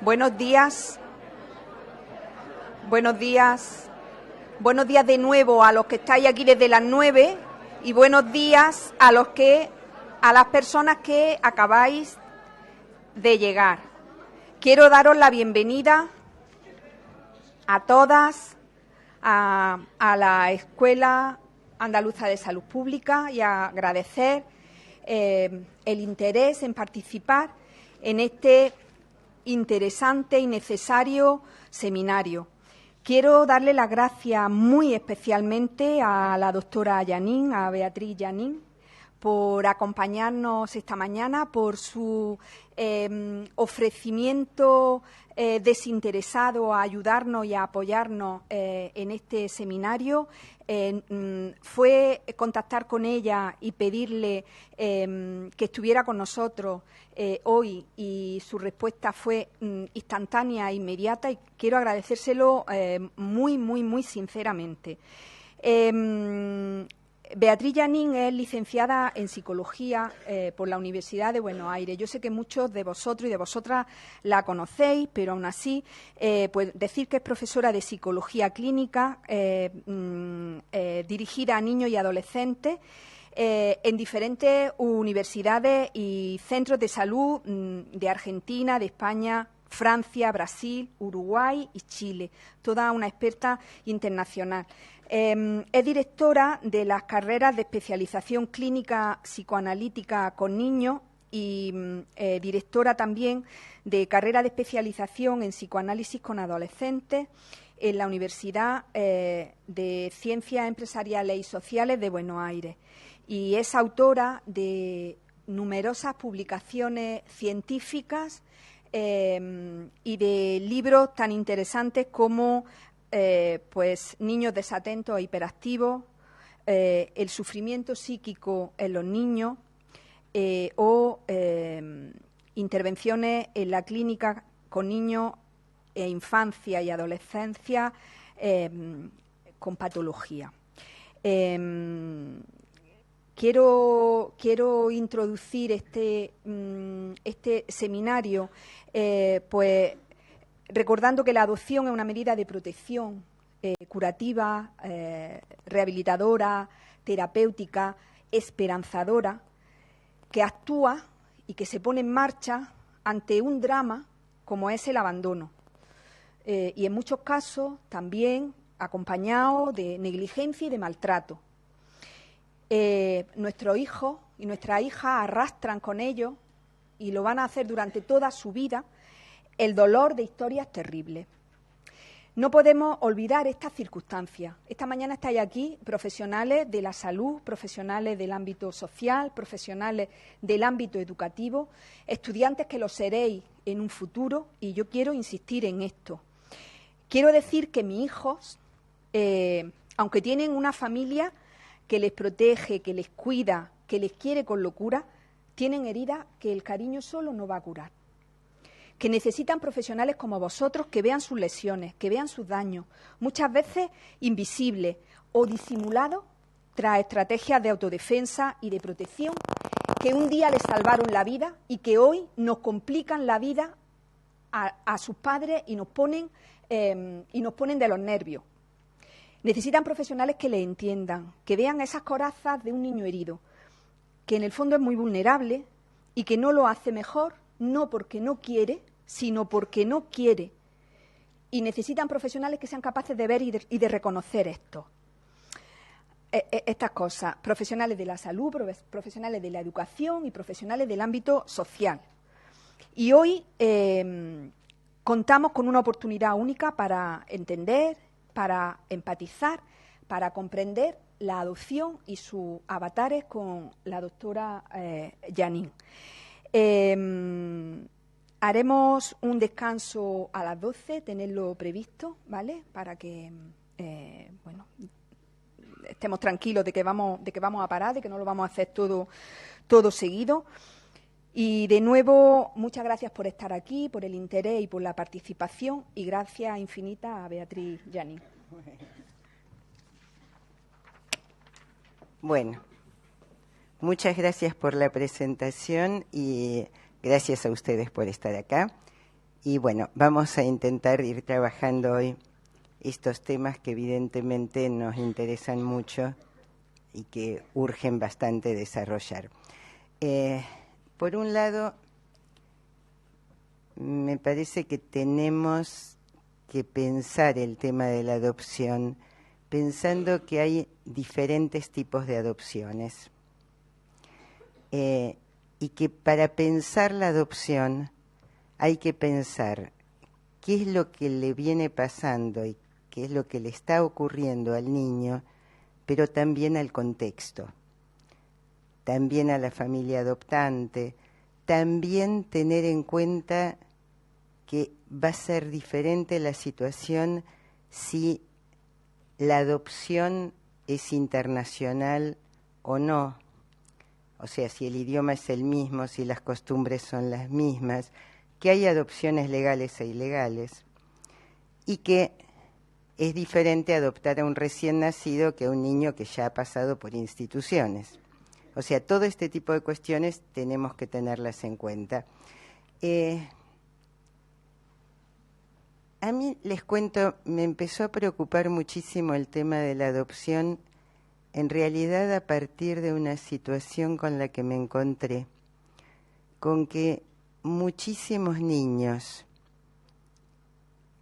Buenos días. Buenos días. Buenos días de nuevo a los que estáis aquí desde las 9 y buenos días a las personas que acabáis de llegar. Quiero daros la bienvenida a todas a la Escuela Andaluza de Salud Pública y agradecer el interés en participar en este interesante y necesario seminario. Quiero darle las gracias muy especialmente a la doctora Yanín, a Beatriz Yanín, por acompañarnos esta mañana, por su ofrecimiento desinteresado a ayudarnos y a apoyarnos en este seminario. Fue contactar con ella y pedirle que estuviera con nosotros hoy y su respuesta fue instantánea e inmediata y quiero agradecérselo muy sinceramente. Beatriz Yanín es licenciada en Psicología por la Universidad de Buenos Aires. Yo sé que muchos de vosotros y de vosotras la conocéis, pero aún así, pues decir que es profesora de Psicología Clínica dirigida a niños y adolescentes en diferentes universidades y centros de salud de Argentina, de España, Francia, Brasil, Uruguay y Chile. Toda una experta internacional. Es directora de las carreras de especialización clínica psicoanalítica con niños y directora también de carrera de especialización en psicoanálisis con adolescentes en la Universidad de Ciencias Empresariales y Sociales de Buenos Aires. Y es autora de numerosas publicaciones científicas y de libros tan interesantes como pues Niños desatentos e hiperactivos, el sufrimiento psíquico en los niños o intervenciones en la clínica con niños e infancia y adolescencia con patología. Quiero introducir este seminario pues recordando que la adopción es una medida de protección curativa, rehabilitadora, terapéutica, esperanzadora, que actúa y que se pone en marcha ante un drama como es el abandono. Y en muchos casos también acompañado de negligencia y de maltrato. Nuestros hijos y nuestras hijas arrastran con ellos, y lo van a hacer durante toda su vida, el dolor de historias terribles. No podemos olvidar estas circunstancias. Esta mañana estáis aquí profesionales de la salud, profesionales del ámbito social, profesionales del ámbito educativo, estudiantes que lo seréis en un futuro, y yo quiero insistir en esto. Quiero decir que mis hijos, aunque tienen una familia que les protege, que les cuida, que les quiere con locura, tienen heridas que el cariño solo no va a curar. Que necesitan profesionales como vosotros que vean sus lesiones, que vean sus daños, muchas veces invisibles o disimulados tras estrategias de autodefensa y de protección que un día les salvaron la vida y que hoy nos complican la vida a sus padres y nos ponen de los nervios. Necesitan profesionales que les entiendan, que vean esas corazas de un niño herido, que en el fondo es muy vulnerable y que no lo hace mejor, no porque no quiere, sino porque no quiere. Y necesitan profesionales que sean capaces de ver y de reconocer estas cosas. Profesionales de la salud, profesionales de la educación y profesionales del ámbito social. Y hoy contamos con una oportunidad única para entender, para empatizar, para comprender la adopción y sus avatares con la doctora Yanín. Haremos un descanso a las 12, tenerlo previsto, ¿vale? Para que estemos tranquilos de que vamos a parar, de que no lo vamos a hacer todo seguido. Y de nuevo, muchas gracias por estar aquí, por el interés y por la participación, y gracias infinitas a Beatriz Yanín. Bueno, muchas gracias por la presentación y gracias a ustedes por estar acá. Y bueno, vamos a intentar ir trabajando hoy estos temas que evidentemente nos interesan mucho y que urgen bastante desarrollar. Por un lado, me parece que tenemos que pensar el tema de la adopción pensando que hay diferentes tipos de adopciones y que para pensar la adopción hay que pensar qué es lo que le viene pasando y qué es lo que le está ocurriendo al niño, pero también al contexto, también a la familia adoptante, también tener en cuenta que va a ser diferente la situación si la adopción es internacional o no, o sea, si el idioma es el mismo, si las costumbres son las mismas, que hay adopciones legales e ilegales, y que es diferente adoptar a un recién nacido que a un niño que ya ha pasado por instituciones. O sea, todo este tipo de cuestiones tenemos que tenerlas en cuenta. A mí, les cuento, me empezó a preocupar muchísimo el tema de la adopción, en realidad a partir de una situación con la que me encontré, con que muchísimos niños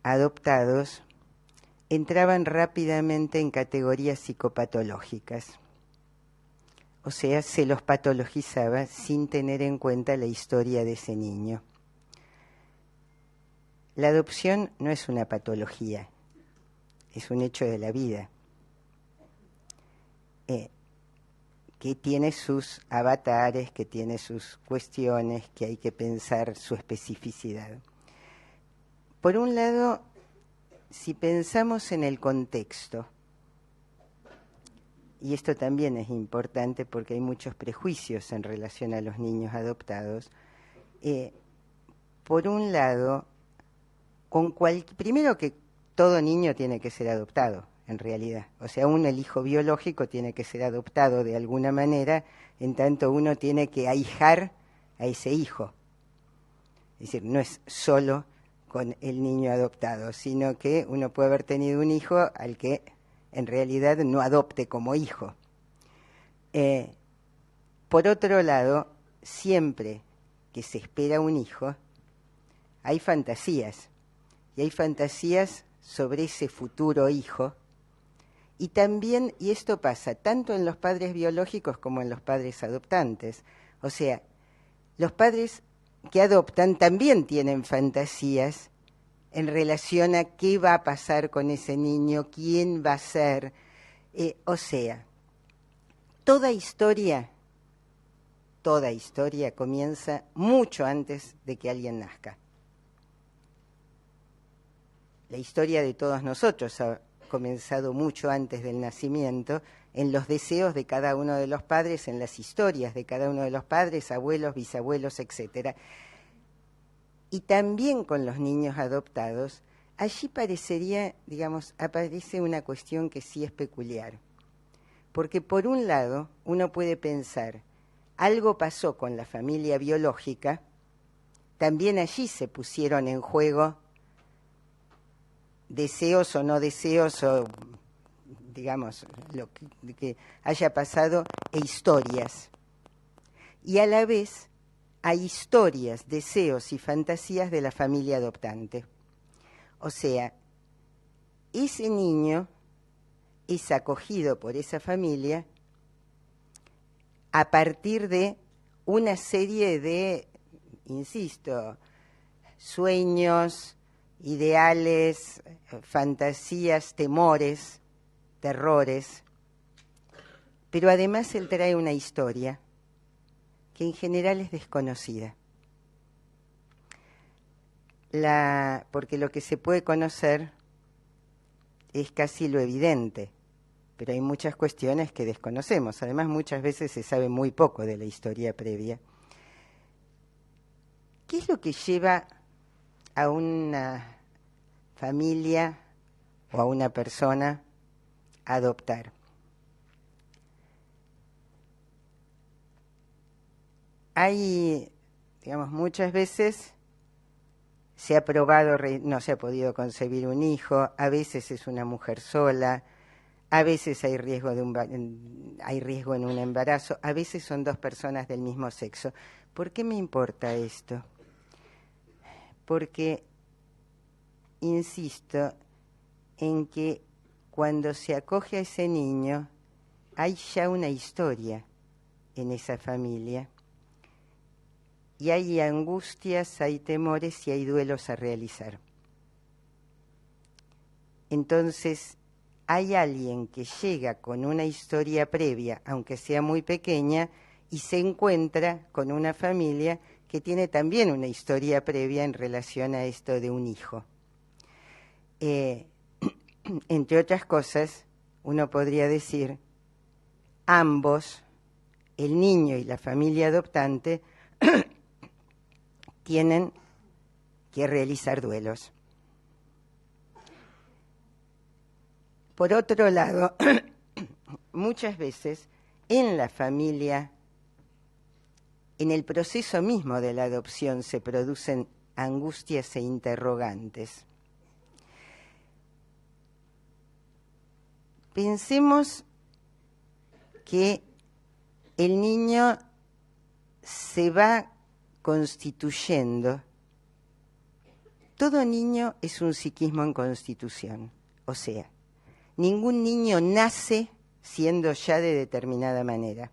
adoptados entraban rápidamente en categorías psicopatológicas. O sea, se los patologizaba sin tener en cuenta la historia de ese niño. La adopción no es una patología, es un hecho de la vida, que tiene sus avatares, que tiene sus cuestiones, que hay que pensar su especificidad. Por un lado, si pensamos en el contexto, y esto también es importante porque hay muchos prejuicios en relación a los niños adoptados, por un lado, primero que todo niño tiene que ser adoptado, en realidad. O sea, el hijo biológico tiene que ser adoptado de alguna manera, en tanto uno tiene que ahijar a ese hijo. Es decir, no es solo con el niño adoptado, sino que uno puede haber tenido un hijo al que en realidad no adopte como hijo. Por otro lado, siempre que se espera un hijo, hay fantasías. Y hay fantasías sobre ese futuro hijo. Y también, y esto pasa tanto en los padres biológicos como en los padres adoptantes. O sea, los padres que adoptan también tienen fantasías en relación a qué va a pasar con ese niño, quién va a ser. O sea, toda historia comienza mucho antes de que alguien nazca. La historia de todos nosotros ha comenzado mucho antes del nacimiento, en los deseos de cada uno de los padres, en las historias de cada uno de los padres, abuelos, bisabuelos, etc. Y también con los niños adoptados, allí aparece una cuestión que sí es peculiar. Porque por un lado, uno puede pensar, algo pasó con la familia biológica, también allí se pusieron en juego deseos o no deseos, o lo que haya pasado, e historias. Y a la vez hay historias, deseos y fantasías de la familia adoptante. O sea, ese niño es acogido por esa familia a partir de una serie de, insisto, sueños, ideales, fantasías, temores, terrores, pero además él trae una historia que en general es desconocida. Porque lo que se puede conocer es casi lo evidente, pero hay muchas cuestiones que desconocemos. Además, muchas veces se sabe muy poco de la historia previa. ¿Qué es lo que lleva a una familia o a una persona a adoptar? hay, digamos, muchas veces se ha probado, no se ha podido concebir un hijo, a veces es una mujer sola, a veces hay riesgo hay riesgo en un embarazo, a veces son dos personas del mismo sexo. ¿Por qué me importa esto? Porque insisto en que cuando se acoge a ese niño hay ya una historia en esa familia y hay angustias, hay temores y hay duelos a realizar. Entonces, hay alguien que llega con una historia previa, aunque sea muy pequeña, y se encuentra con una familia que tiene también una historia previa en relación a esto de un hijo. Entre otras cosas, uno podría decir, ambos, el niño y la familia adoptante, tienen que realizar duelos. Por otro lado, muchas veces en la familia, en el proceso mismo de la adopción, se producen angustias e interrogantes. Pensemos que el niño se va constituyendo. Todo niño es un psiquismo en constitución, o sea, ningún niño nace siendo ya de determinada manera.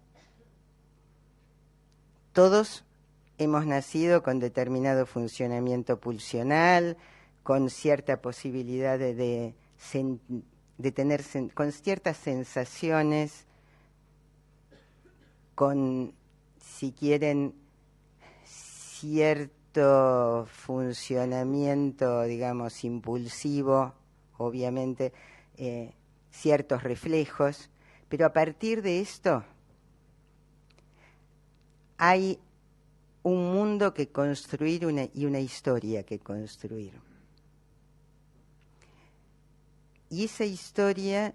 Todos hemos nacido con determinado funcionamiento pulsional, con cierta posibilidad de tener, con ciertas sensaciones, con, si quieren, cierto funcionamiento, digamos, impulsivo, obviamente, ciertos reflejos, pero a partir de esto hay un mundo que construir y una historia que construir. Y esa historia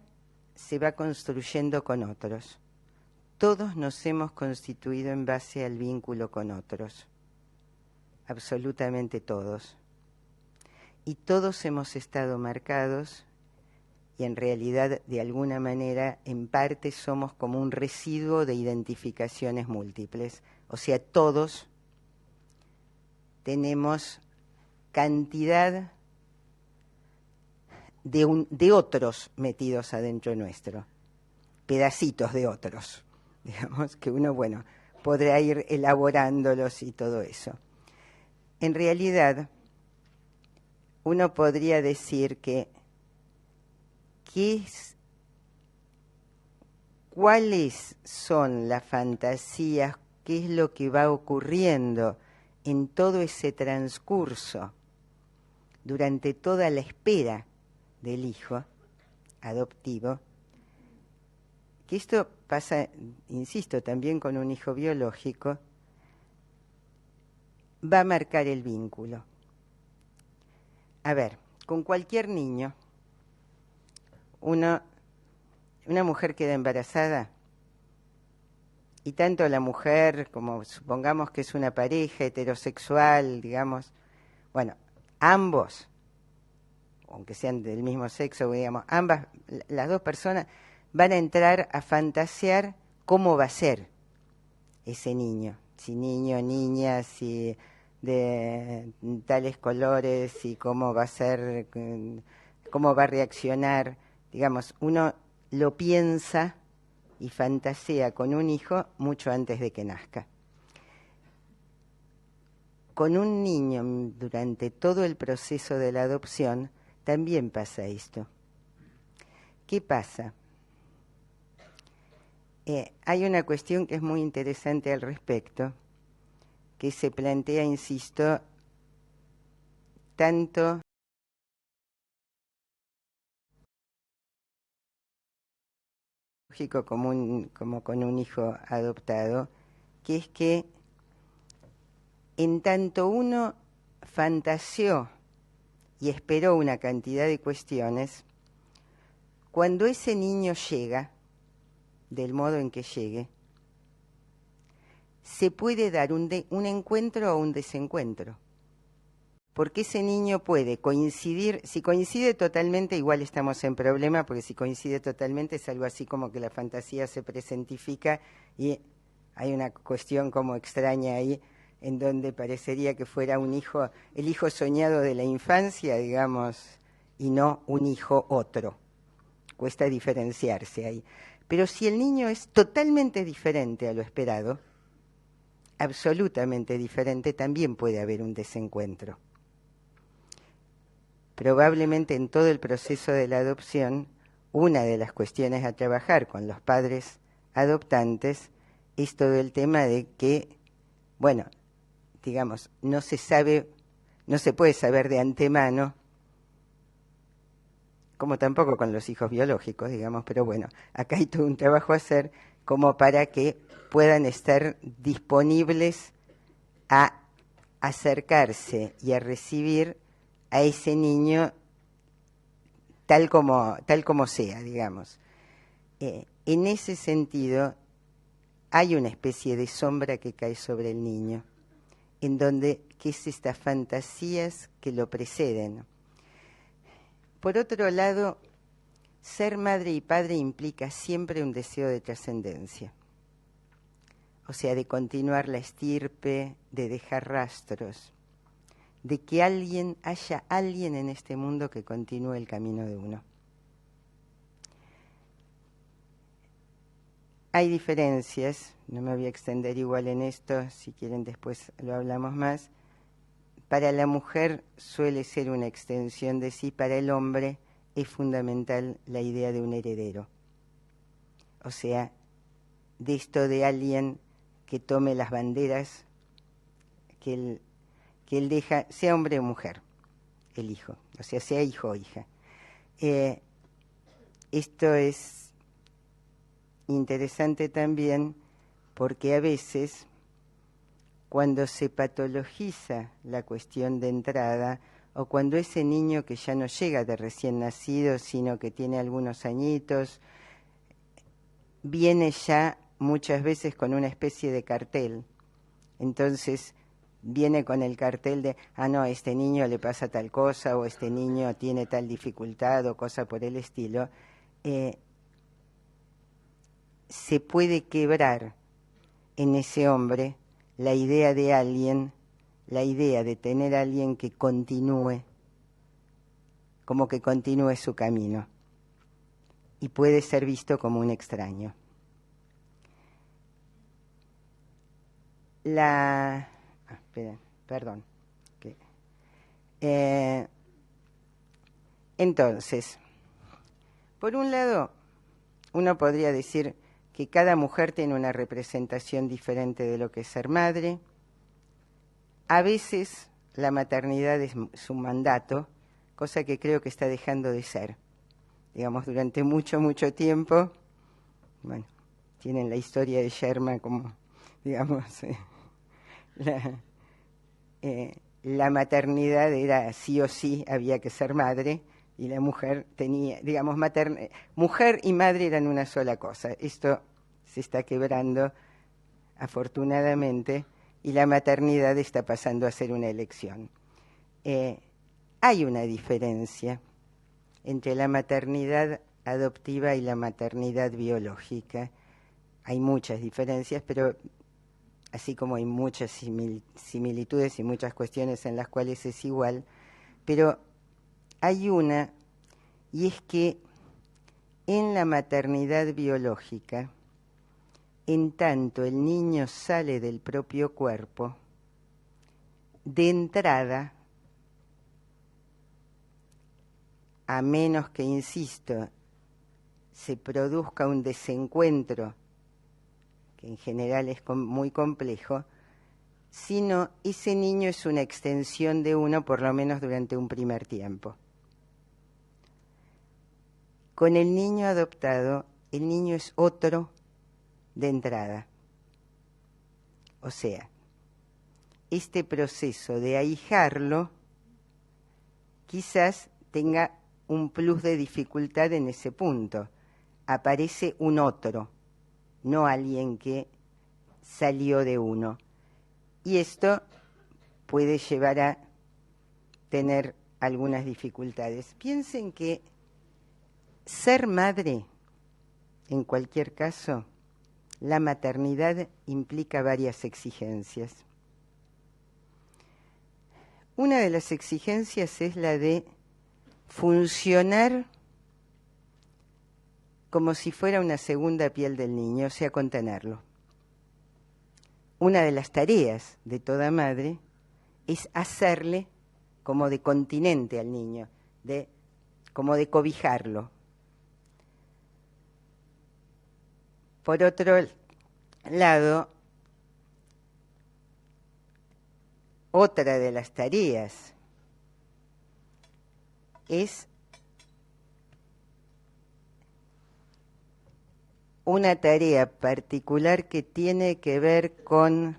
se va construyendo con otros. Todos nos hemos constituido en base al vínculo con otros, absolutamente todos. Y todos hemos estado marcados y en realidad, de alguna manera, en parte somos como un residuo de identificaciones múltiples. O sea, todos tenemos cantidad de otros metidos adentro nuestro, pedacitos de otros, digamos, que uno, bueno, podrá ir elaborándolos y todo eso. En realidad, uno podría decir que cuáles son las fantasías, qué es lo que va ocurriendo en todo ese transcurso durante toda la espera del hijo adoptivo, que esto pasa, insisto, también con un hijo biológico, va a marcar el vínculo. A ver, con cualquier niño, una mujer queda embarazada y tanto la mujer como supongamos que es una pareja heterosexual, digamos, bueno, ambos, aunque sean del mismo sexo, digamos, ambas, las dos personas van a entrar a fantasear cómo va a ser ese niño, si niño, niña, si de tales colores, si cómo va a ser, cómo va a reaccionar, digamos, uno lo piensa y fantasea con un hijo mucho antes de que nazca. Con un niño durante todo el proceso de la adopción también pasa esto. ¿Qué pasa? Hay una cuestión que es muy interesante al respecto, que se plantea, insisto, tanto como con un hijo adoptado, que es que en tanto uno fantaseó y esperó una cantidad de cuestiones, cuando ese niño llega, del modo en que llegue, se puede dar un encuentro o un desencuentro. Porque ese niño puede coincidir, si coincide totalmente, igual estamos en problema, porque si coincide totalmente es algo así como que la fantasía se presentifica y hay una cuestión como extraña ahí, en donde parecería que fuera un hijo, el hijo soñado de la infancia, digamos, y no un hijo otro. Cuesta diferenciarse ahí. Pero si el niño es totalmente diferente a lo esperado, absolutamente diferente, también puede haber un desencuentro. Probablemente en todo el proceso de la adopción, una de las cuestiones a trabajar con los padres adoptantes es todo el tema de que, bueno, digamos, no se puede saber de antemano, como tampoco con los hijos biológicos, digamos, pero bueno, acá hay todo un trabajo a hacer como para que puedan estar disponibles a acercarse y a recibir a ese niño tal como sea, digamos. En ese sentido, hay una especie de sombra que cae sobre el niño, en donde, que es estas fantasías que lo preceden. Por otro lado, ser madre y padre implica siempre un deseo de trascendencia, o sea, de continuar la estirpe, de dejar rastros, de que haya alguien en este mundo que continúe el camino de uno. Hay diferencias, no me voy a extender igual en esto, si quieren después lo hablamos más. Para la mujer suele ser una extensión de sí, para el hombre es fundamental la idea de un heredero. O sea, de esto de alguien que tome las banderas que él deja, sea hombre o mujer, el hijo, o sea, sea hijo o hija. Esto es interesante también porque a veces, cuando se patologiza la cuestión de entrada, o cuando ese niño que ya no llega de recién nacido, sino que tiene algunos añitos, viene ya muchas veces con una especie de cartel. Entonces viene con el cartel de, no, a este niño le pasa tal cosa, o este niño tiene tal dificultad, o cosa por el estilo. Se puede quebrar en ese hombre la idea de alguien, la idea de tener a alguien que continúe, como que continúe su camino, y puede ser visto como un extraño. Entonces, por un lado, uno podría decir que cada mujer tiene una representación diferente de lo que es ser madre. A veces la maternidad es su mandato, cosa que creo que está dejando de ser. Digamos, durante mucho, mucho tiempo, bueno, tienen la historia de Sherma como, digamos, la maternidad era sí o sí, había que ser madre, y la mujer tenía, digamos, mujer y madre eran una sola cosa. Esto se está quebrando, afortunadamente, y la maternidad está pasando a ser una elección. Hay una diferencia entre la maternidad adoptiva y la maternidad biológica. Hay muchas diferencias, pero así como hay muchas similitudes y muchas cuestiones en las cuales es igual, pero hay una, y es que en la maternidad biológica, en tanto el niño sale del propio cuerpo, de entrada, a menos que, insisto, se produzca un desencuentro, que en general es muy complejo, sino ese niño es una extensión de uno, por lo menos durante un primer tiempo. Con el niño adoptado, el niño es otro de entrada. O sea, este proceso de ahijarlo quizás tenga un plus de dificultad en ese punto. Aparece un otro, no alguien que salió de uno. Y esto puede llevar a tener algunas dificultades. Piensen que ser madre, en cualquier caso, la maternidad implica varias exigencias. Una de las exigencias es la de funcionar como si fuera una segunda piel del niño, o sea, contenerlo. Una de las tareas de toda madre es hacerle como de continente al niño, como de cobijarlo. Por otro lado, otra de las tareas es una tarea particular que tiene que ver con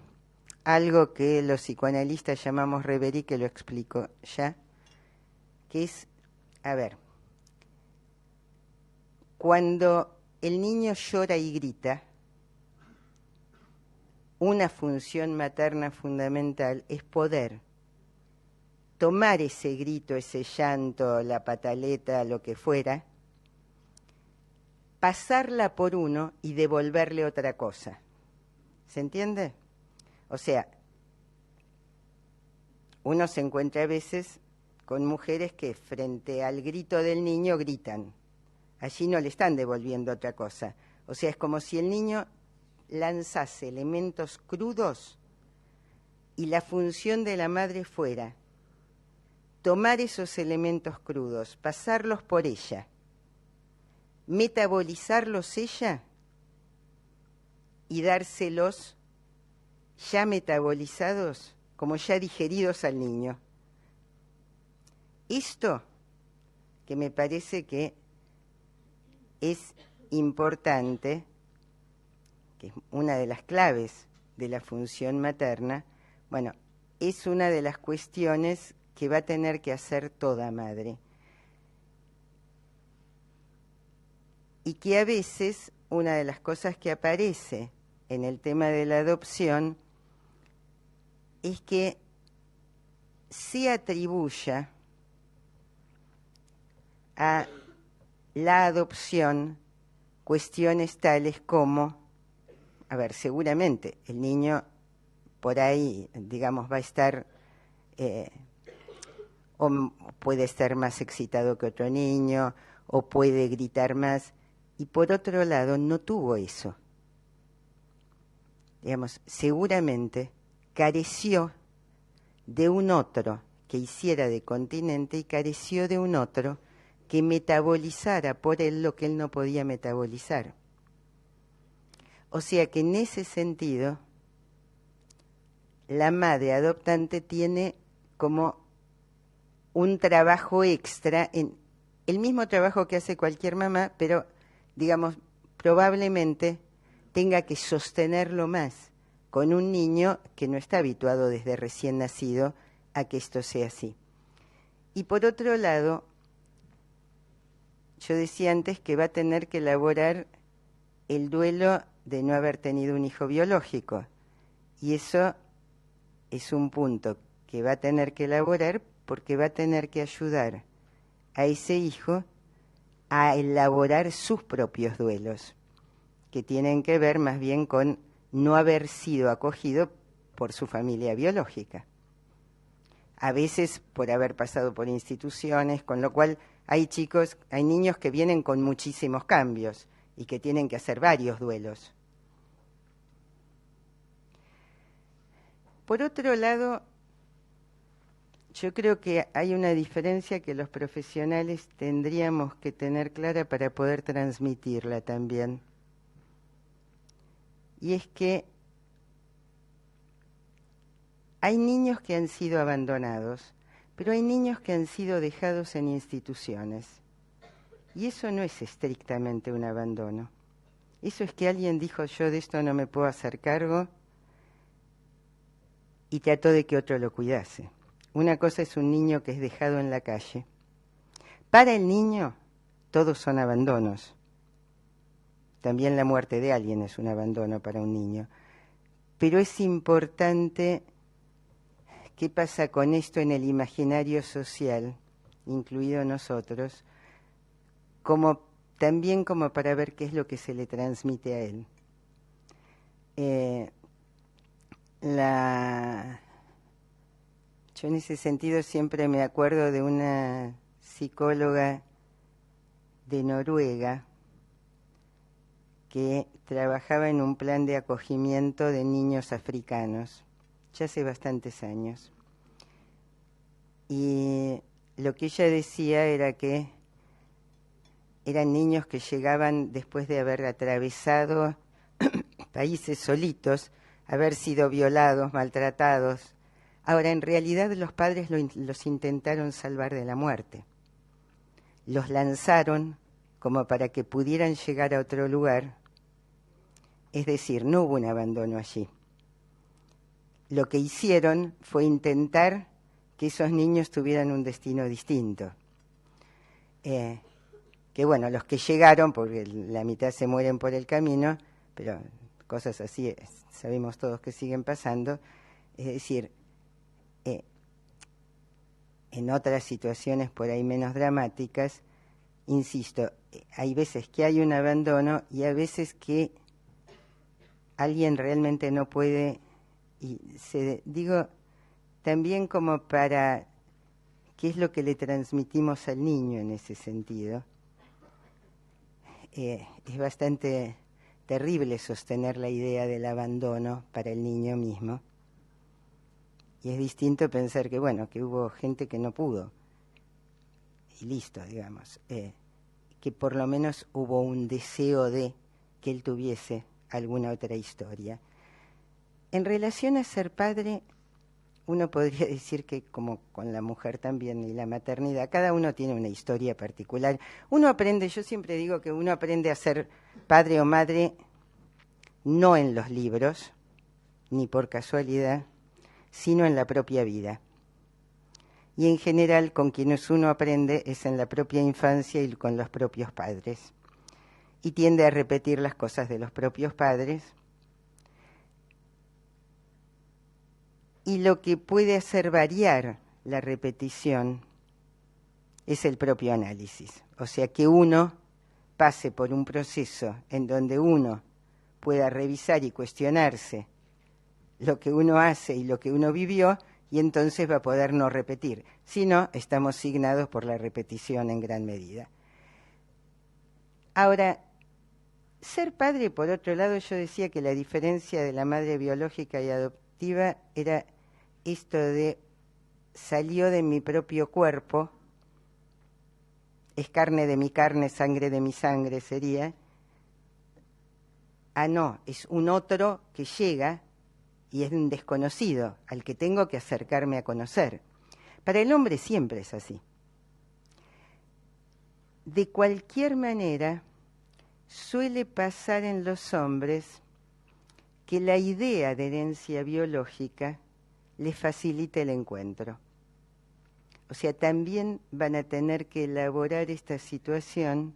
algo que los psicoanalistas llamamos reverie, que lo explico ya, que es, cuando el niño llora y grita, una función materna fundamental es poder tomar ese grito, ese llanto, la pataleta, lo que fuera, pasarla por uno y devolverle otra cosa. ¿Se entiende? O sea, uno se encuentra a veces con mujeres que frente al grito del niño gritan. Allí no le están devolviendo otra cosa. O sea, es como si el niño lanzase elementos crudos y la función de la madre fuera tomar esos elementos crudos, pasarlos por ella, metabolizarlos ella y dárselos ya metabolizados, como ya digeridos al niño. Esto, que me parece que es importante, que es una de las claves de la función materna, bueno, es una de las cuestiones que va a tener que hacer toda madre. Y que a veces una de las cosas que aparece en el tema de la adopción es que se atribuya a la adopción cuestiones tales como, seguramente el niño por ahí, digamos, va a estar, o puede estar más excitado que otro niño, o puede gritar más, y por otro lado no tuvo eso. Digamos, seguramente careció de un otro que hiciera de continente y careció de un otro que metabolizara por él lo que él no podía metabolizar. O sea que en ese sentido, la madre adoptante tiene como un trabajo extra, en el mismo trabajo que hace cualquier mamá, pero, digamos, probablemente tenga que sostenerlo más con un niño que no está habituado desde recién nacido a que esto sea así. Y por otro lado, yo decía antes que va a tener que elaborar el duelo de no haber tenido un hijo biológico. Y eso es un punto que va a tener que elaborar porque va a tener que ayudar a ese hijo a elaborar sus propios duelos, que tienen que ver más bien con no haber sido acogido por su familia biológica. A veces por haber pasado por instituciones, con lo cual hay niños que vienen con muchísimos cambios y que tienen que hacer varios duelos. Por otro lado, yo creo que hay una diferencia que los profesionales tendríamos que tener clara para poder transmitirla también. Y es que hay niños que han sido abandonados, pero hay niños que han sido dejados en instituciones. Y eso no es estrictamente un abandono. Eso es que alguien dijo, yo de esto no me puedo hacer cargo, y trató de que otro lo cuidase. Una cosa es un niño que es dejado en la calle. Para el niño, todos son abandonos. También la muerte de alguien es un abandono para un niño. pero es importante qué pasa con esto en el imaginario social, incluido nosotros, también como para ver qué es lo que se le transmite a él. Yo en ese sentido siempre me acuerdo de una psicóloga de Noruega que trabajaba en un plan de acogimiento de niños africanos, ya hace bastantes años. Y lo que ella decía era que eran niños que llegaban después de haber atravesado países solitos, haber sido violados, maltratados. Ahora, en realidad los padres los intentaron salvar de la muerte. Los lanzaron como para que pudieran llegar a otro lugar. Es decir, no hubo un abandono allí. Lo que hicieron fue intentar que esos niños tuvieran un destino distinto. Que bueno, los que llegaron, porque la mitad se mueren por el camino, pero cosas así sabemos todos que siguen pasando, es decir, en otras situaciones por ahí menos dramáticas, insisto, hay veces que hay un abandono y a veces que alguien realmente no puede, y digo también como para qué es lo que le transmitimos al niño en ese sentido. Es bastante terrible sostener la idea del abandono para el niño mismo. Y es distinto pensar que, bueno, que hubo gente que no pudo. Y listo, digamos. Que por lo menos hubo un deseo de que él tuviese alguna otra historia. En relación a ser padre, uno podría decir que, como con la mujer también y la maternidad, cada uno tiene una historia particular. Uno aprende, yo siempre digo que uno aprende a ser padre o madre no en los libros, ni por casualidad, sino en la propia vida. Y en general con quienes uno aprende es en la propia infancia y con los propios padres. Y tiende a repetir las cosas de los propios padres. Y lo que puede hacer variar la repetición es el propio análisis. O sea, que uno pase por un proceso en donde uno pueda revisar y cuestionarse lo que uno hace y lo que uno vivió, y entonces va a poder no repetir. Si no, estamos signados por la repetición en gran medida. Ahora, ser padre, por otro lado, yo decía que la diferencia de la madre biológica y adoptiva era esto de salió de mi propio cuerpo, es carne de mi carne, sangre de mi sangre sería. No, es un otro que llega y es un desconocido al que tengo que acercarme a conocer. Para el hombre siempre es así. De cualquier manera, suele pasar en los hombres que la idea de herencia biológica les facilita el encuentro. O sea, también van a tener que elaborar esta situación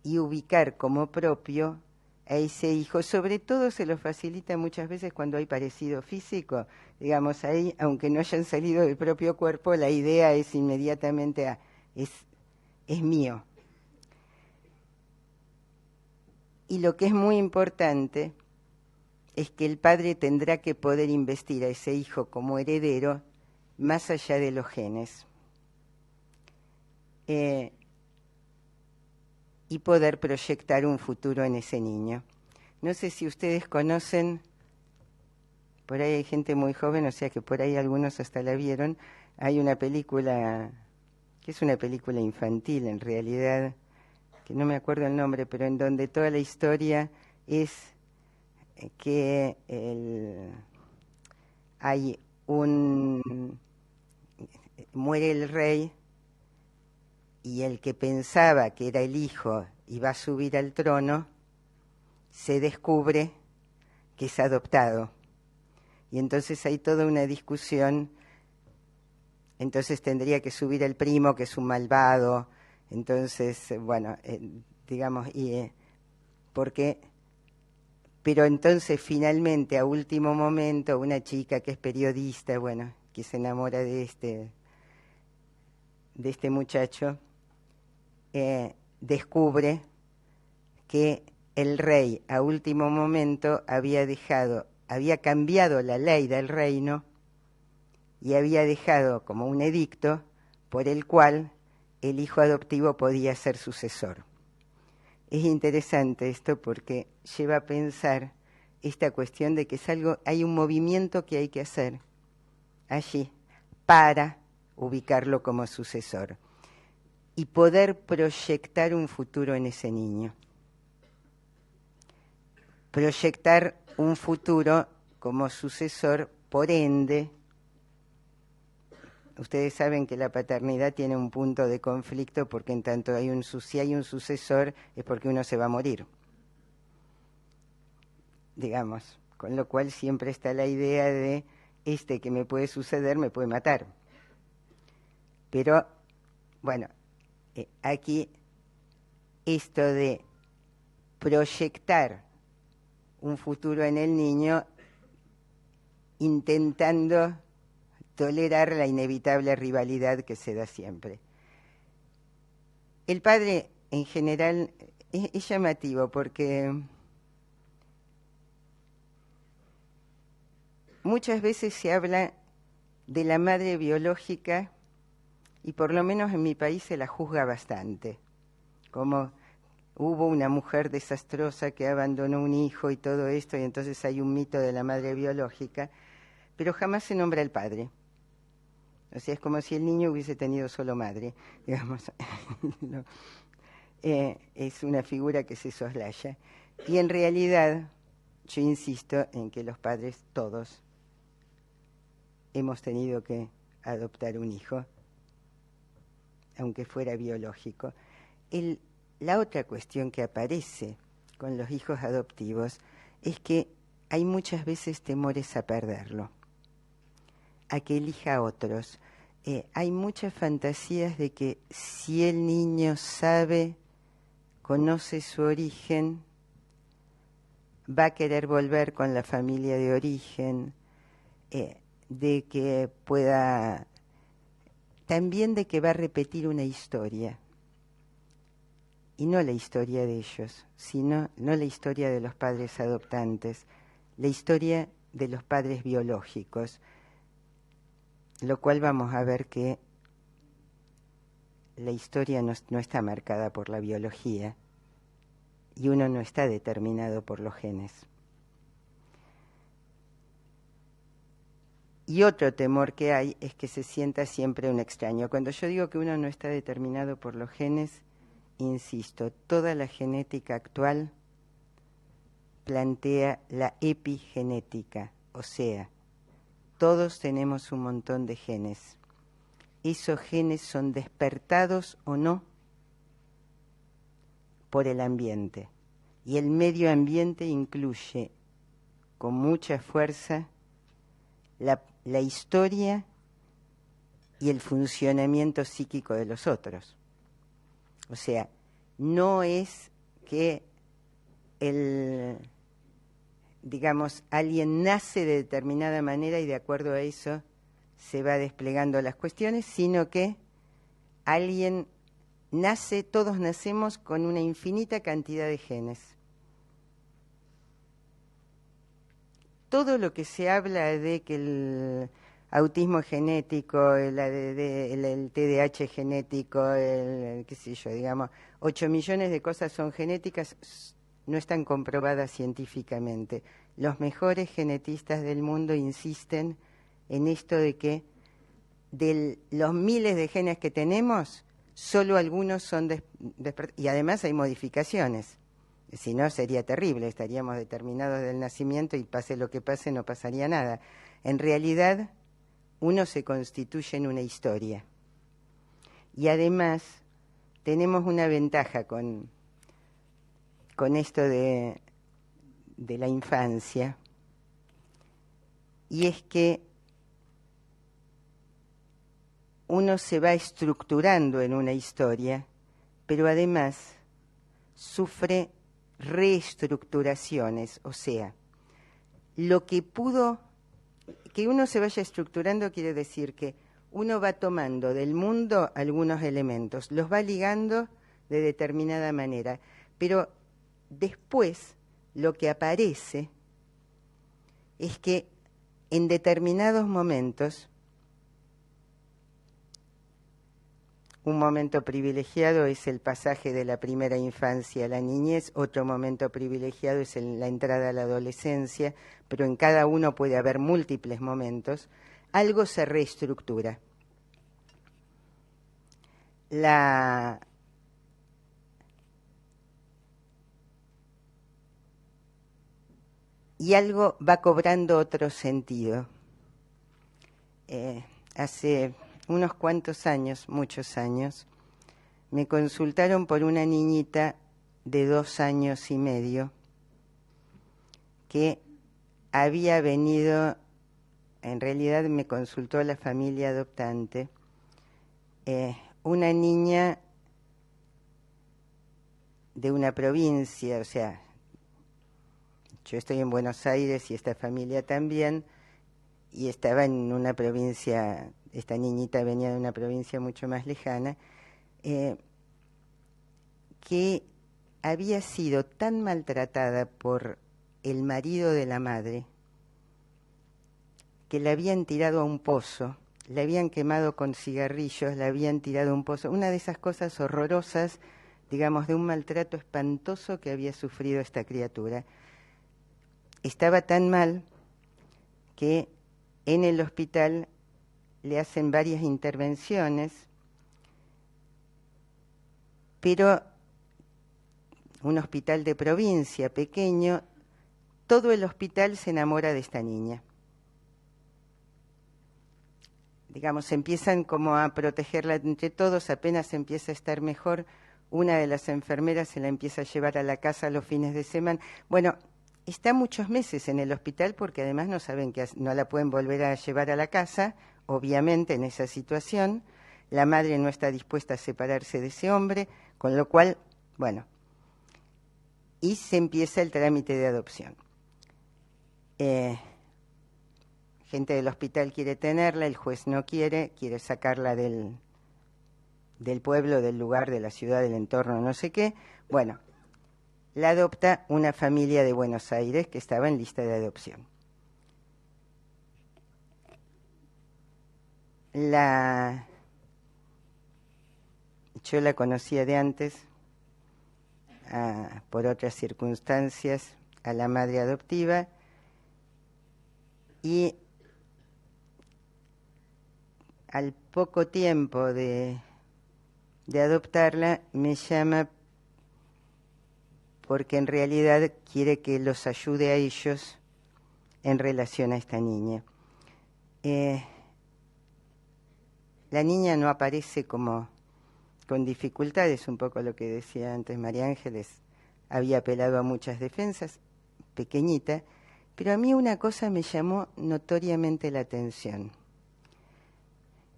y ubicar como propio a ese hijo. Sobre todo se lo facilita muchas veces cuando hay parecido físico. Digamos, ahí, aunque no hayan salido del propio cuerpo, la idea es inmediatamente, es mío. Y lo que es muy importante es que el padre tendrá que poder investir a ese hijo como heredero más allá de los genes. Y poder proyectar un futuro en ese niño. No sé si ustedes conocen, por ahí hay gente muy joven, o sea que por ahí algunos hasta la vieron, hay una película, que es una película infantil en realidad, que no me acuerdo el nombre, pero en donde toda la historia es que muere el rey y el que pensaba que era el hijo y va a subir al trono, se descubre que es adoptado. Y entonces hay toda una discusión, entonces tendría que subir el primo, que es un malvado, entonces, bueno, digamos, porque pero entonces finalmente a último momento una chica que es periodista, bueno, que se enamora de este muchacho, descubre que el rey a último momento había cambiado la ley del reino y había dejado como un edicto por el cual el hijo adoptivo podía ser sucesor. Es interesante esto porque lleva a pensar esta cuestión de que hay un movimiento que hay que hacer allí para ubicarlo como sucesor y poder proyectar un futuro en ese niño. Proyectar un futuro como sucesor, por ende, ustedes saben que la paternidad tiene un punto de conflicto porque en tanto si hay un sucesor es porque uno se va a morir, digamos, con lo cual siempre está la idea de que me puede suceder me puede matar. Pero, bueno, aquí esto de proyectar un futuro en el niño intentando tolerar la inevitable rivalidad que se da siempre. El padre, en general, es llamativo porque muchas veces se habla de la madre biológica y por lo menos en mi país se la juzga bastante, como hubo una mujer desastrosa que abandonó un hijo y todo esto, y entonces hay un mito de la madre biológica, pero jamás se nombra el padre. O sea, es como si el niño hubiese tenido solo madre, digamos. No. Es una figura que se soslaya. Y en realidad, yo insisto en que los padres, todos, hemos tenido que adoptar un hijo, aunque fuera biológico. La otra cuestión que aparece con los hijos adoptivos es que hay muchas veces temores a perderlo, a que elija a otros. Hay muchas fantasías de que si el niño sabe, conoce su origen, va a querer volver con la familia de origen, de que pueda, también de que va a repetir una historia. Y no la historia de ellos, sino no la historia de los padres adoptantes, la historia de los padres biológicos, lo cual vamos a ver que la historia no está marcada por la biología y uno no está determinado por los genes. Y otro temor que hay es que se sienta siempre un extraño. Cuando yo digo que uno no está determinado por los genes, insisto, toda la genética actual plantea la epigenética, o sea, todos tenemos un montón de genes. Esos genes son despertados o no por el ambiente. Y el medio ambiente incluye con mucha fuerza la historia y el funcionamiento psíquico de los otros. O sea, no es que alguien nace de determinada manera y de acuerdo a eso se va desplegando las cuestiones, sino que alguien nace, todos nacemos con una infinita cantidad de genes. Todo lo que se habla de que el autismo genético, el TDAH genético, qué sé yo, digamos, 8 millones de cosas son genéticas, no están comprobadas científicamente. Los mejores genetistas del mundo insisten en esto de que de los miles de genes que tenemos, solo algunos son y además hay modificaciones. Si no, sería terrible, estaríamos determinados del nacimiento y pase lo que pase, no pasaría nada. En realidad, uno se constituye en una historia. Y además, tenemos una ventaja con esto de la infancia, y es que uno se va estructurando en una historia, pero además sufre reestructuraciones, o sea, lo que pudo, que uno se vaya estructurando quiere decir que uno va tomando del mundo algunos elementos, los va ligando de determinada manera, pero después lo que aparece es que en determinados momentos, un momento privilegiado es el pasaje de la primera infancia a la niñez, otro momento privilegiado es la entrada a la adolescencia, pero en cada uno puede haber múltiples momentos, algo se reestructura. Y algo va cobrando otro sentido. Hace unos cuantos años, muchos años, me consultaron por una niñita de 2 años y medio que había venido, en realidad me consultó la familia adoptante, una niña de una provincia, o sea, yo estoy en Buenos Aires y esta familia también, y estaba en una provincia, esta niñita venía de una provincia mucho más lejana, que había sido tan maltratada por el marido de la madre que la habían tirado a un pozo, la habían quemado con cigarrillos, la habían tirado a un pozo, una de esas cosas horrorosas, digamos, de un maltrato espantoso que había sufrido esta criatura. Estaba tan mal que en el hospital le hacen varias intervenciones, pero un hospital de provincia pequeño, todo el hospital se enamora de esta niña. Digamos, empiezan como a protegerla entre todos, apenas empieza a estar mejor, una de las enfermeras se la empieza a llevar a la casa los fines de semana. Bueno, está muchos meses en el hospital porque además no saben que no la pueden volver a llevar a la casa, obviamente en esa situación. La madre no está dispuesta a separarse de ese hombre, con lo cual, bueno, y se empieza el trámite de adopción. Gente del hospital quiere tenerla, el juez no quiere sacarla del pueblo, del lugar, de la ciudad, del entorno, no sé qué. Bueno, la adopta una familia de Buenos Aires que estaba en lista de adopción. Yo la conocía de antes, por otras circunstancias, a la madre adoptiva, y al poco tiempo de adoptarla me llama porque en realidad quiere que los ayude a ellos en relación a esta niña. La niña no aparece como con dificultades, un poco lo que decía antes María Ángeles, había apelado a muchas defensas, pequeñita, pero a mí una cosa me llamó notoriamente la atención.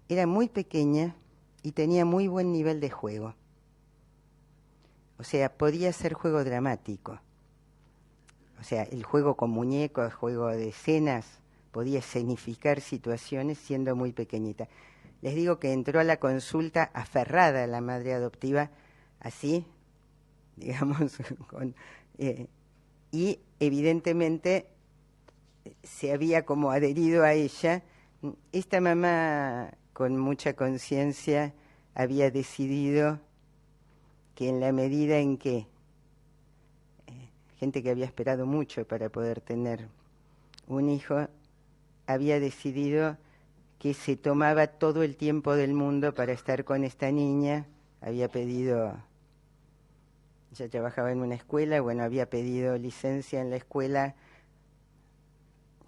Era muy pequeña y tenía muy buen nivel de juego. O sea, podía ser juego dramático. O sea, el juego con muñecos, el juego de escenas, podía escenificar situaciones siendo muy pequeñita. Les digo que entró a la consulta aferrada a la madre adoptiva, así, digamos, y evidentemente se había como adherido a ella. Esta mamá, con mucha conciencia, había decidido que en la medida en que gente que había esperado mucho para poder tener un hijo, había decidido que se tomaba todo el tiempo del mundo para estar con esta niña. Había pedido, ya trabajaba en una escuela, bueno, había pedido licencia en la escuela,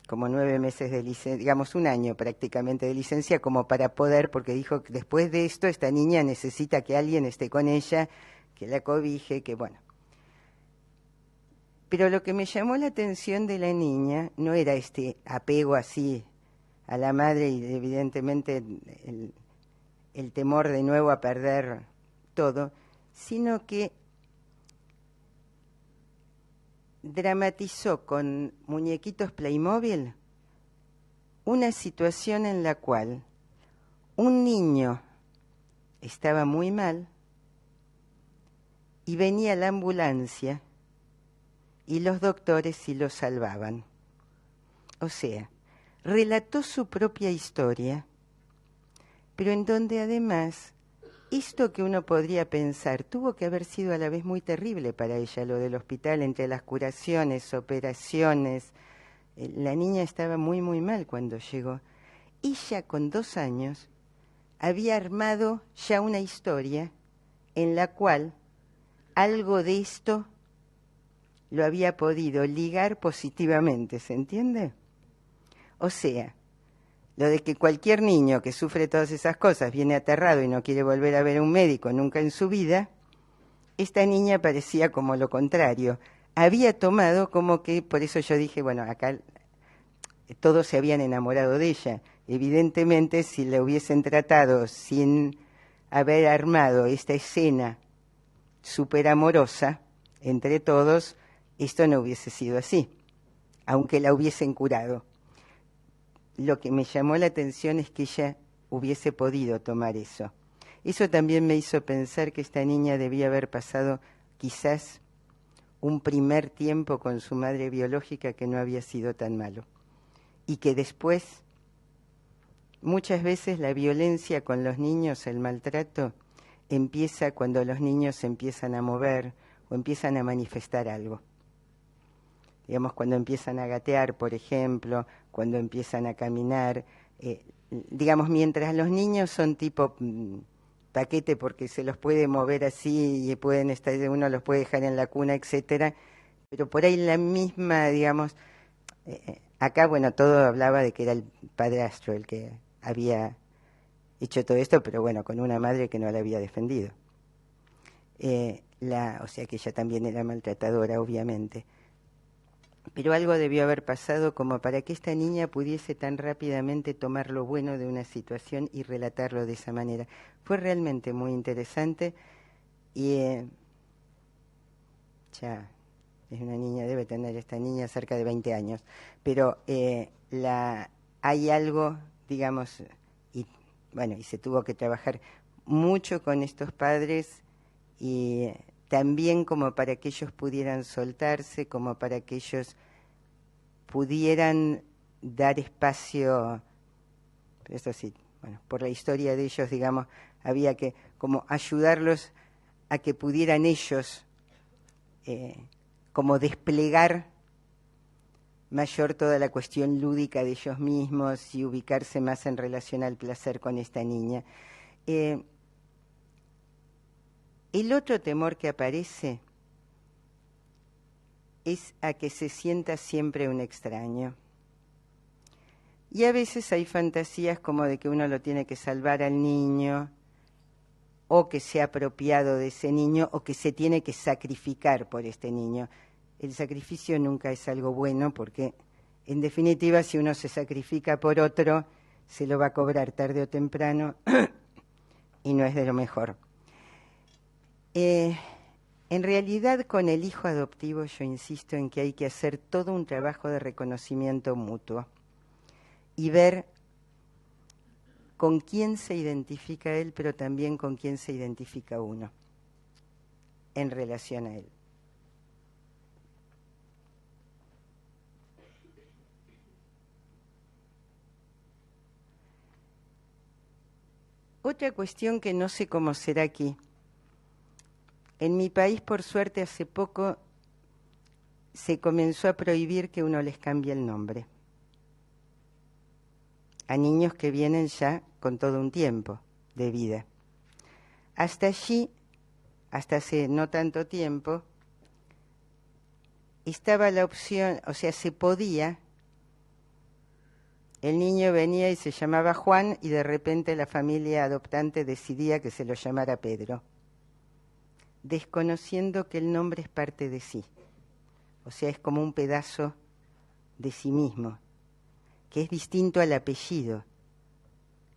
como 9 meses de licencia, digamos 1 año prácticamente de licencia, como para poder, porque dijo que después de esto esta niña necesita que alguien esté con ella, que la cobije, que bueno. Pero lo que me llamó la atención de la niña no era este apego así a la madre y evidentemente el temor de nuevo a perder todo, sino que dramatizó con muñequitos Playmobil una situación en la cual un niño estaba muy mal y venía la ambulancia y los doctores sí lo salvaban. O sea, relató su propia historia, pero en donde además esto que uno podría pensar tuvo que haber sido a la vez muy terrible para ella, lo del hospital, entre las curaciones, operaciones. La niña estaba muy, muy mal cuando llegó. Ella, con 2 años, había armado ya una historia en la cual algo de esto lo había podido ligar positivamente, ¿se entiende? O sea, lo de que cualquier niño que sufre todas esas cosas viene aterrado y no quiere volver a ver a un médico nunca en su vida, esta niña parecía como lo contrario. Había tomado como que, por eso yo dije, bueno, acá todos se habían enamorado de ella. Evidentemente, si la hubiesen tratado sin haber armado esta escena súper amorosa entre todos, esto no hubiese sido así, aunque la hubiesen curado. Lo que me llamó la atención es que ella hubiese podido tomar eso. Eso también me hizo pensar que esta niña debía haber pasado quizás un primer tiempo con su madre biológica que no había sido tan malo. Y que después, muchas veces la violencia con los niños, el maltrato, empieza cuando los niños se empiezan a mover o empiezan a manifestar algo. Digamos, cuando empiezan a gatear, por ejemplo, cuando empiezan a caminar. Digamos, mientras los niños son tipo paquete porque se los puede mover así y pueden estar, uno los puede dejar en la cuna, etcétera, pero por ahí la misma, digamos, acá, bueno, todo hablaba de que era el padrastro el que había hecho todo esto, pero bueno, con una madre que no la había defendido. O sea que ella también era maltratadora, obviamente. Pero algo debió haber pasado como para que esta niña pudiese tan rápidamente tomar lo bueno de una situación y relatarlo de esa manera. Fue realmente muy interesante y ya es una niña, debe tener esta niña cerca de 20 años, pero hay algo, digamos, y bueno, y se tuvo que trabajar mucho con estos padres y también como para que ellos pudieran soltarse, como para que ellos pudieran dar espacio, eso sí, bueno, por la historia de ellos, digamos, había que como ayudarlos a que pudieran ellos como desplegar mayor toda la cuestión lúdica de ellos mismos y ubicarse más en relación al placer con esta niña. El otro temor que aparece es a que se sienta siempre un extraño. Y a veces hay fantasías como de que uno lo tiene que salvar al niño, o que se ha apropiado de ese niño, o que se tiene que sacrificar por este niño. El sacrificio nunca es algo bueno porque, en definitiva, si uno se sacrifica por otro, se lo va a cobrar tarde o temprano y no es de lo mejor. En realidad, con el hijo adoptivo yo insisto en que hay que hacer todo un trabajo de reconocimiento mutuo y ver con quién se identifica él, pero también con quién se identifica uno en relación a él. Otra cuestión que no sé cómo será aquí. En mi país, por suerte, hace poco se comenzó a prohibir que uno les cambie el nombre a niños que vienen ya con todo un tiempo de vida. Hasta allí, hasta hace no tanto tiempo, estaba la opción, o sea, se podía, el niño venía y se llamaba Juan y de repente la familia adoptante decidía que se lo llamara Pedro, desconociendo que el nombre es parte de sí, o sea, es como un pedazo de sí mismo, que es distinto al apellido.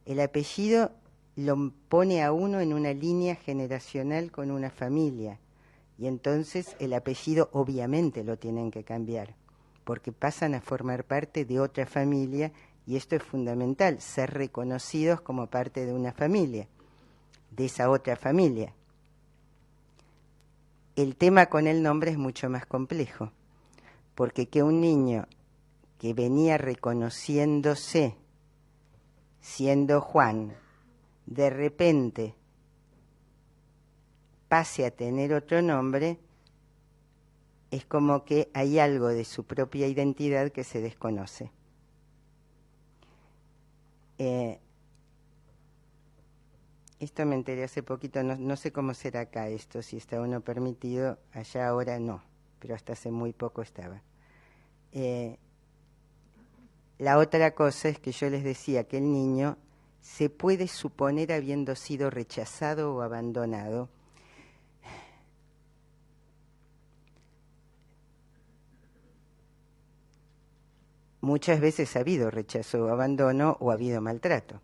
El apellido lo pone a uno en una línea generacional con una familia, Y entonces el apellido obviamente lo tienen que cambiar, porque pasan a formar parte de otra familia, y esto es fundamental, ser reconocidos como parte de una familia, de esa otra familia. El tema con el nombre es mucho más complejo, porque que un niño que venía reconociéndose siendo Juan, de repente pase a tener otro nombre, es como que hay algo de su propia identidad que se desconoce. Esto me enteré hace poquito, no sé cómo será acá esto, si está o no permitido, allá ahora no, pero hasta hace muy poco estaba. La otra cosa es que yo les decía que el niño se puede suponer habiendo sido rechazado o abandonado. Muchas veces ha habido rechazo o abandono o ha habido maltrato.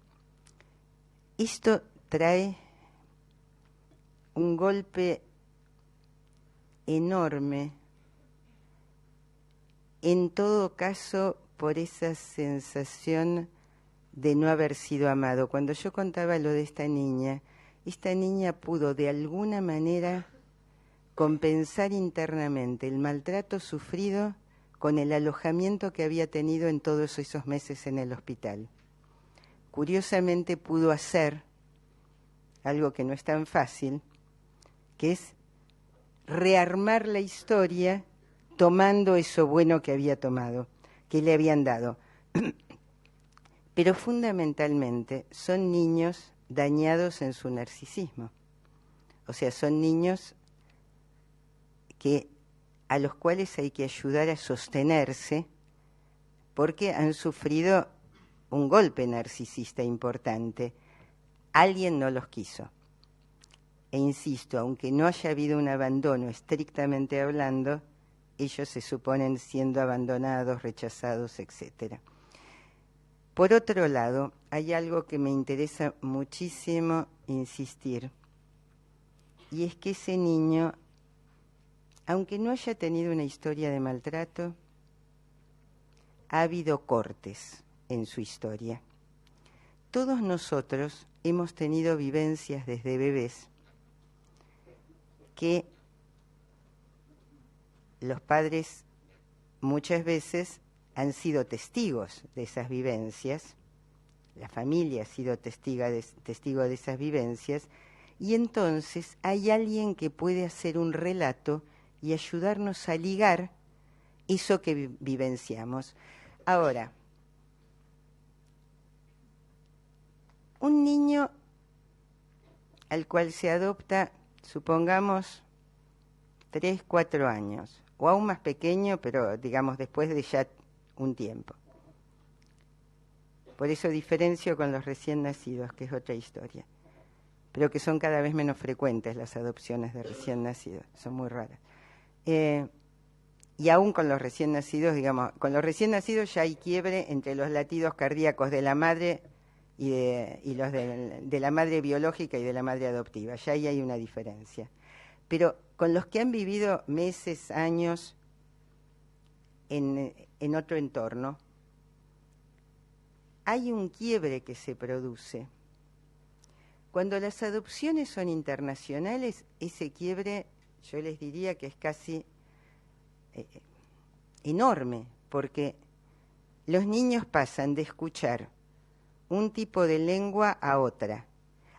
Esto trae un golpe enorme, en todo caso, por esa sensación de no haber sido amado. Cuando yo contaba lo de esta niña pudo de alguna manera compensar internamente el maltrato sufrido con el alojamiento que había tenido en todos esos meses en el hospital. Curiosamente pudo hacer algo que no es tan fácil, que es rearmar la historia tomando eso bueno que había tomado, que le habían dado. Pero fundamentalmente son niños dañados en su narcisismo. O sea, son niños a los cuales hay que ayudar a sostenerse porque han sufrido un golpe narcisista importante. Alguien no los quiso. E insisto, aunque no haya habido un abandono estrictamente hablando, ellos se suponen siendo abandonados, rechazados, etc. Por otro lado, hay algo que me interesa muchísimo insistir, y es que ese niño, aunque no haya tenido una historia de maltrato, ha habido cortes en su historia. Todos nosotros hemos tenido vivencias desde bebés que los padres muchas veces han sido testigos de esas vivencias, la familia ha sido testigo de esas vivencias, y entonces hay alguien que puede hacer un relato y ayudarnos a ligar eso que vivenciamos. Ahora, un niño al cual se adopta, supongamos, 3, 4 años, o aún más pequeño, pero digamos después de ya un tiempo. Por eso diferencio con los recién nacidos, que es otra historia, pero que son cada vez menos frecuentes las adopciones de recién nacidos, son muy raras. Y aún con los recién nacidos, digamos, con los recién nacidos ya hay quiebre entre los latidos cardíacos de la madre y los de la madre biológica y de la madre adoptiva, ya ahí hay una diferencia. Pero con los que han vivido meses, años en otro entorno, hay un quiebre que se produce. Cuando las adopciones son internacionales, ese quiebre yo les diría que es casi enorme, porque los niños pasan de escuchar un tipo de lengua a otra,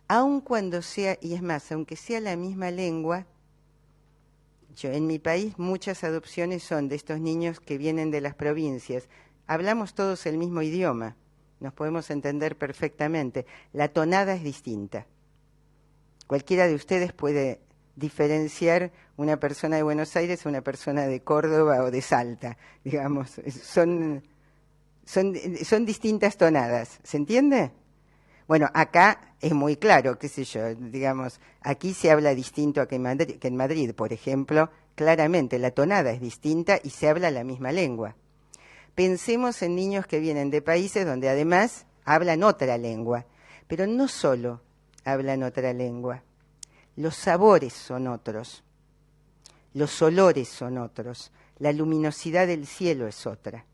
aun cuando sea, y es más, aunque sea la misma lengua. En mi país muchas adopciones son de estos niños que vienen de las provincias. Hablamos todos el mismo idioma, nos podemos entender perfectamente. La tonada es distinta. Cualquiera de ustedes puede diferenciar una persona de Buenos Aires a una persona de Córdoba o de Salta, digamos. Son distintas tonadas, ¿se entiende? Bueno, acá es muy claro, qué sé yo, digamos, aquí se habla distinto que en Madrid, por ejemplo, claramente la tonada es distinta y se habla la misma lengua. Pensemos en niños que vienen de países donde además hablan otra lengua, pero no solo hablan otra lengua, los sabores son otros. los olores son otros, la luminosidad del cielo es otra.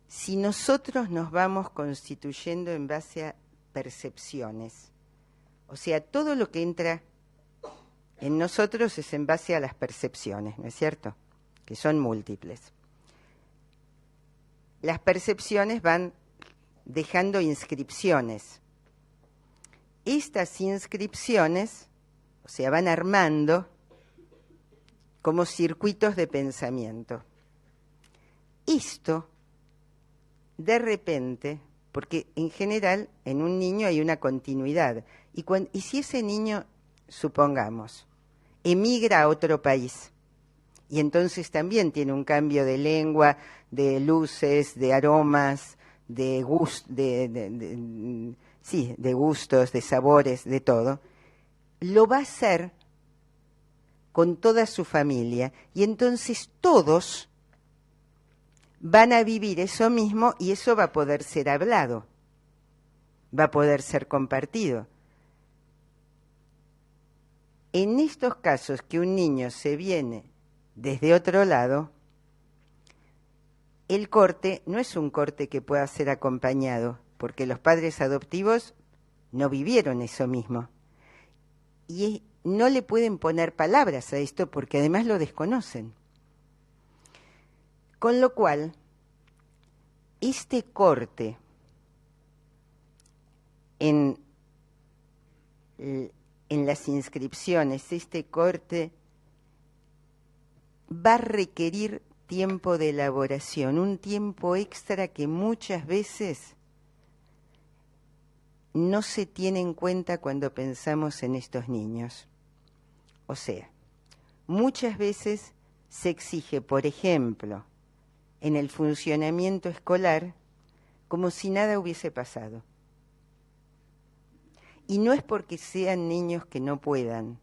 Si nosotros nos vamos constituyendo en base a percepciones, o sea, todo lo que entra en nosotros es en base a las percepciones, ¿no es cierto? Que son múltiples. Las percepciones van dejando inscripciones. Estas inscripciones, o sea, van armando como circuitos de pensamiento. Esto, de repente, porque en general en un niño hay una continuidad, y si ese niño, supongamos, emigra a otro país, y entonces también tiene un cambio de lengua, de luces, de aromas, de gustos, de sabores, de todo, lo va a hacer con toda su familia, y entonces todos van a vivir eso mismo y eso va a poder ser hablado, va a poder ser compartido. En estos casos que un niño se viene desde otro lado, el corte no es un corte que pueda ser acompañado, porque los padres adoptivos no vivieron eso mismo. Y no le pueden poner palabras a esto porque además lo desconocen. Con lo cual, este corte en las inscripciones, este corte va a requerir tiempo de elaboración, un tiempo extra que muchas veces no se tiene en cuenta cuando pensamos en estos niños. O sea, muchas veces se exige, por ejemplo, en el funcionamiento escolar, como si nada hubiese pasado. Y no es porque sean niños que no puedan,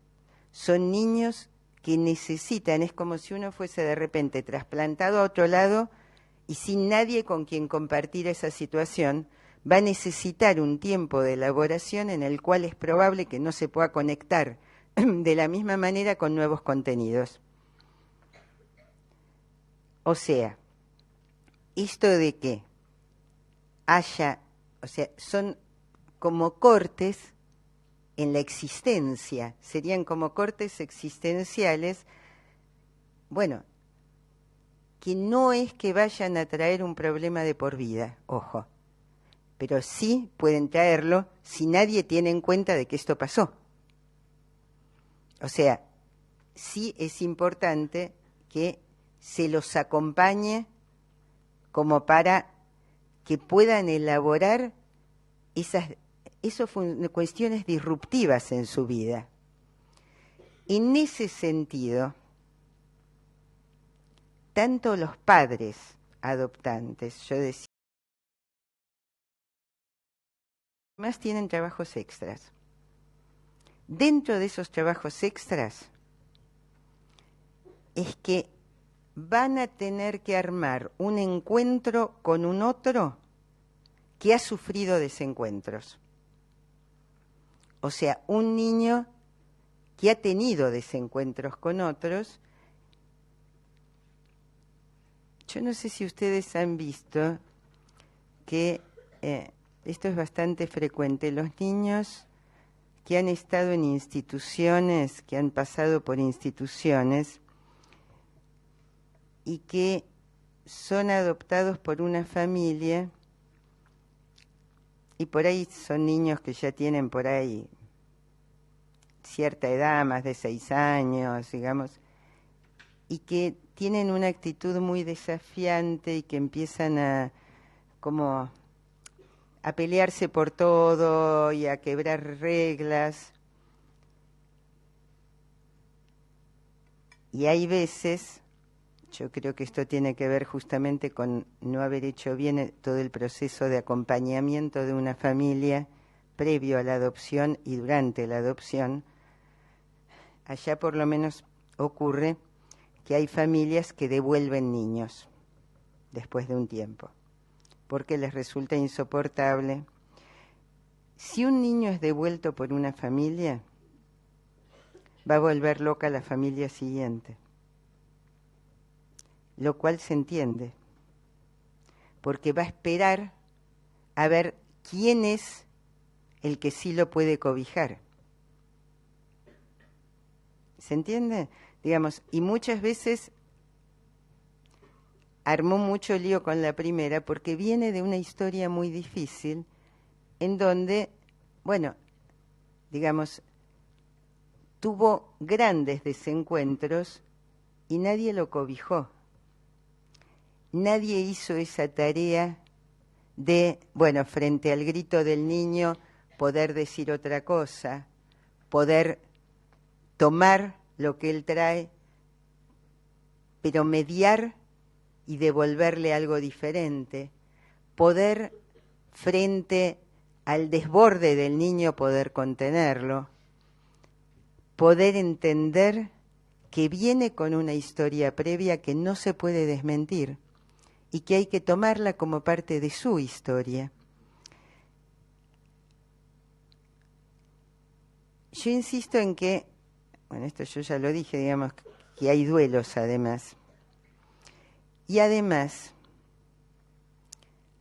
son niños que necesitan, es como si uno fuese de repente trasplantado a otro lado y sin nadie con quien compartir esa situación, va a necesitar un tiempo de elaboración en el cual es probable que no se pueda conectar de la misma manera con nuevos contenidos. O sea, esto de que haya, o sea, son como cortes en la existencia, serían como cortes existenciales, bueno, que no es que vayan a traer un problema de por vida, ojo, pero sí pueden traerlo si nadie tiene en cuenta de que esto pasó. O sea, sí es importante que se los acompañe como para que puedan elaborar esas cuestiones disruptivas en su vida. En ese sentido, tanto los padres adoptantes, yo decía, más tienen trabajos extras. Dentro de esos trabajos extras es que van a tener que armar un encuentro con un otro que ha sufrido desencuentros. O sea, un niño que ha tenido desencuentros con otros. Yo no sé si ustedes han visto que esto es bastante frecuente. Los niños que han estado en instituciones, que han pasado por instituciones y que son adoptados por una familia, y por ahí son niños que ya tienen por ahí cierta edad, más de 6 años, digamos, y que tienen una actitud muy desafiante y que empiezan a pelearse por todo y a quebrar reglas. Y hay veces, yo creo que esto tiene que ver justamente con no haber hecho bien todo el proceso de acompañamiento de una familia previo a la adopción y durante la adopción. Allá por lo menos ocurre que hay familias que devuelven niños después de un tiempo, porque les resulta insoportable. Si un niño es devuelto por una familia, va a volver loca a la familia siguiente, lo cual se entiende, porque va a esperar a ver quién es el que sí lo puede cobijar. ¿Se entiende? Digamos, y muchas veces armó mucho lío con la primera porque viene de una historia muy difícil en donde, bueno, digamos, tuvo grandes desencuentros y nadie lo cobijó. Nadie hizo esa tarea de, bueno, frente al grito del niño, poder decir otra cosa, poder tomar lo que él trae, pero mediar y devolverle algo diferente, poder frente al desborde del niño poder contenerlo, poder entender que viene con una historia previa que no se puede desmentir y que hay que tomarla como parte de su historia. Yo insisto en que, bueno, esto yo ya lo dije, digamos, que hay duelos además. Y además,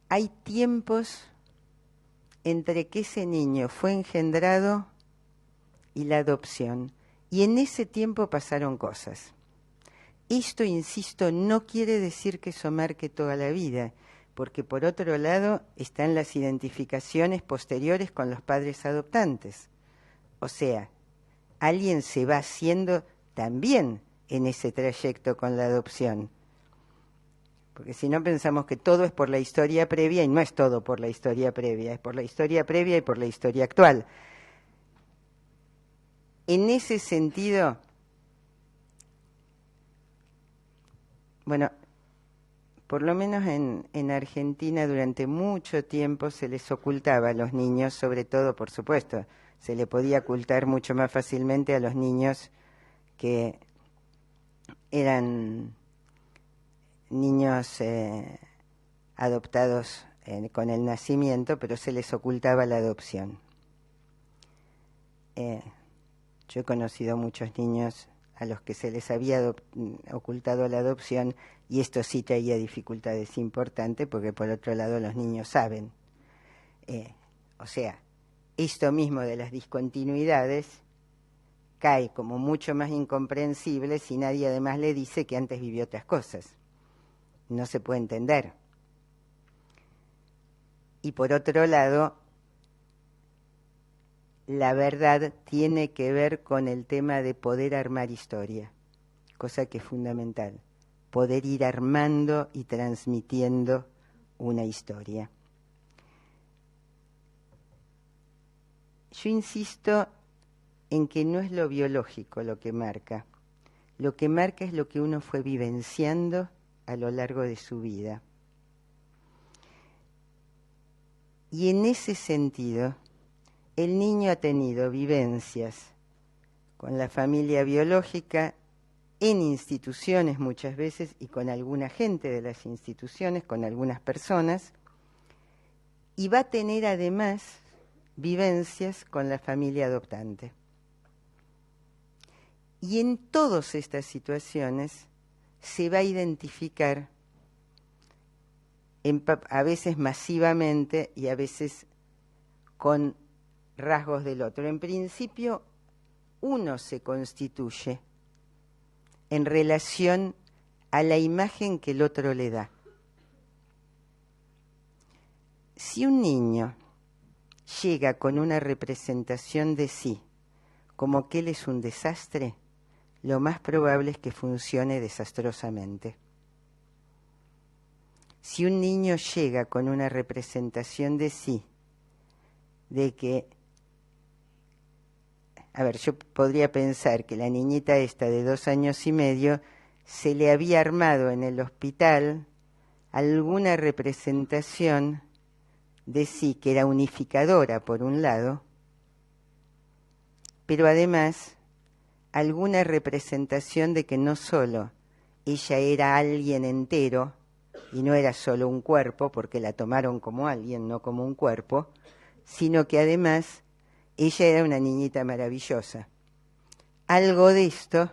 hay tiempos entre que ese niño fue engendrado y la adopción. Y en ese tiempo pasaron cosas. Esto, insisto, no quiere decir que eso marque toda la vida, porque por otro lado están las identificaciones posteriores con los padres adoptantes. O sea, alguien se va haciendo también en ese trayecto con la adopción. Porque si no pensamos que todo es por la historia previa, y no es todo por la historia previa, es por la historia previa y por la historia actual. En ese sentido, bueno, por lo menos en Argentina durante mucho tiempo se les ocultaba a los niños, sobre todo, por supuesto, se le podía ocultar mucho más fácilmente a los niños que eran niños adoptados con el nacimiento, pero se les ocultaba la adopción. Yo he conocido muchos niños a los que se les había ocultado la adopción y esto sí traía dificultades importantes porque por otro lado los niños saben. O sea, esto mismo de las discontinuidades cae como mucho más incomprensible si nadie además le dice que antes vivió otras cosas. No se puede entender. Y por otro lado, la verdad tiene que ver con el tema de poder armar historia, cosa que es fundamental, poder ir armando y transmitiendo una historia. Yo insisto en que no es lo biológico lo que marca es lo que uno fue vivenciando a lo largo de su vida. Y en ese sentido, el niño ha tenido vivencias con la familia biológica, en instituciones muchas veces y con alguna gente de las instituciones, con algunas personas, y va a tener además vivencias con la familia adoptante. Y en todas estas situaciones se va a identificar a veces masivamente y a veces con rasgos del otro. En principio, uno se constituye en relación a la imagen que el otro le da. Si un niño llega con una representación de sí, como que él es un desastre, lo más probable es que funcione desastrosamente. Si un niño llega con una representación de sí, de que, a ver, yo podría pensar que la niñita esta de 2 años y medio se le había armado en el hospital alguna representación de sí que era unificadora por un lado, pero además alguna representación de que no solo ella era alguien entero y no era solo un cuerpo, porque la tomaron como alguien, no como un cuerpo, sino que además ella era una niñita maravillosa, algo de esto,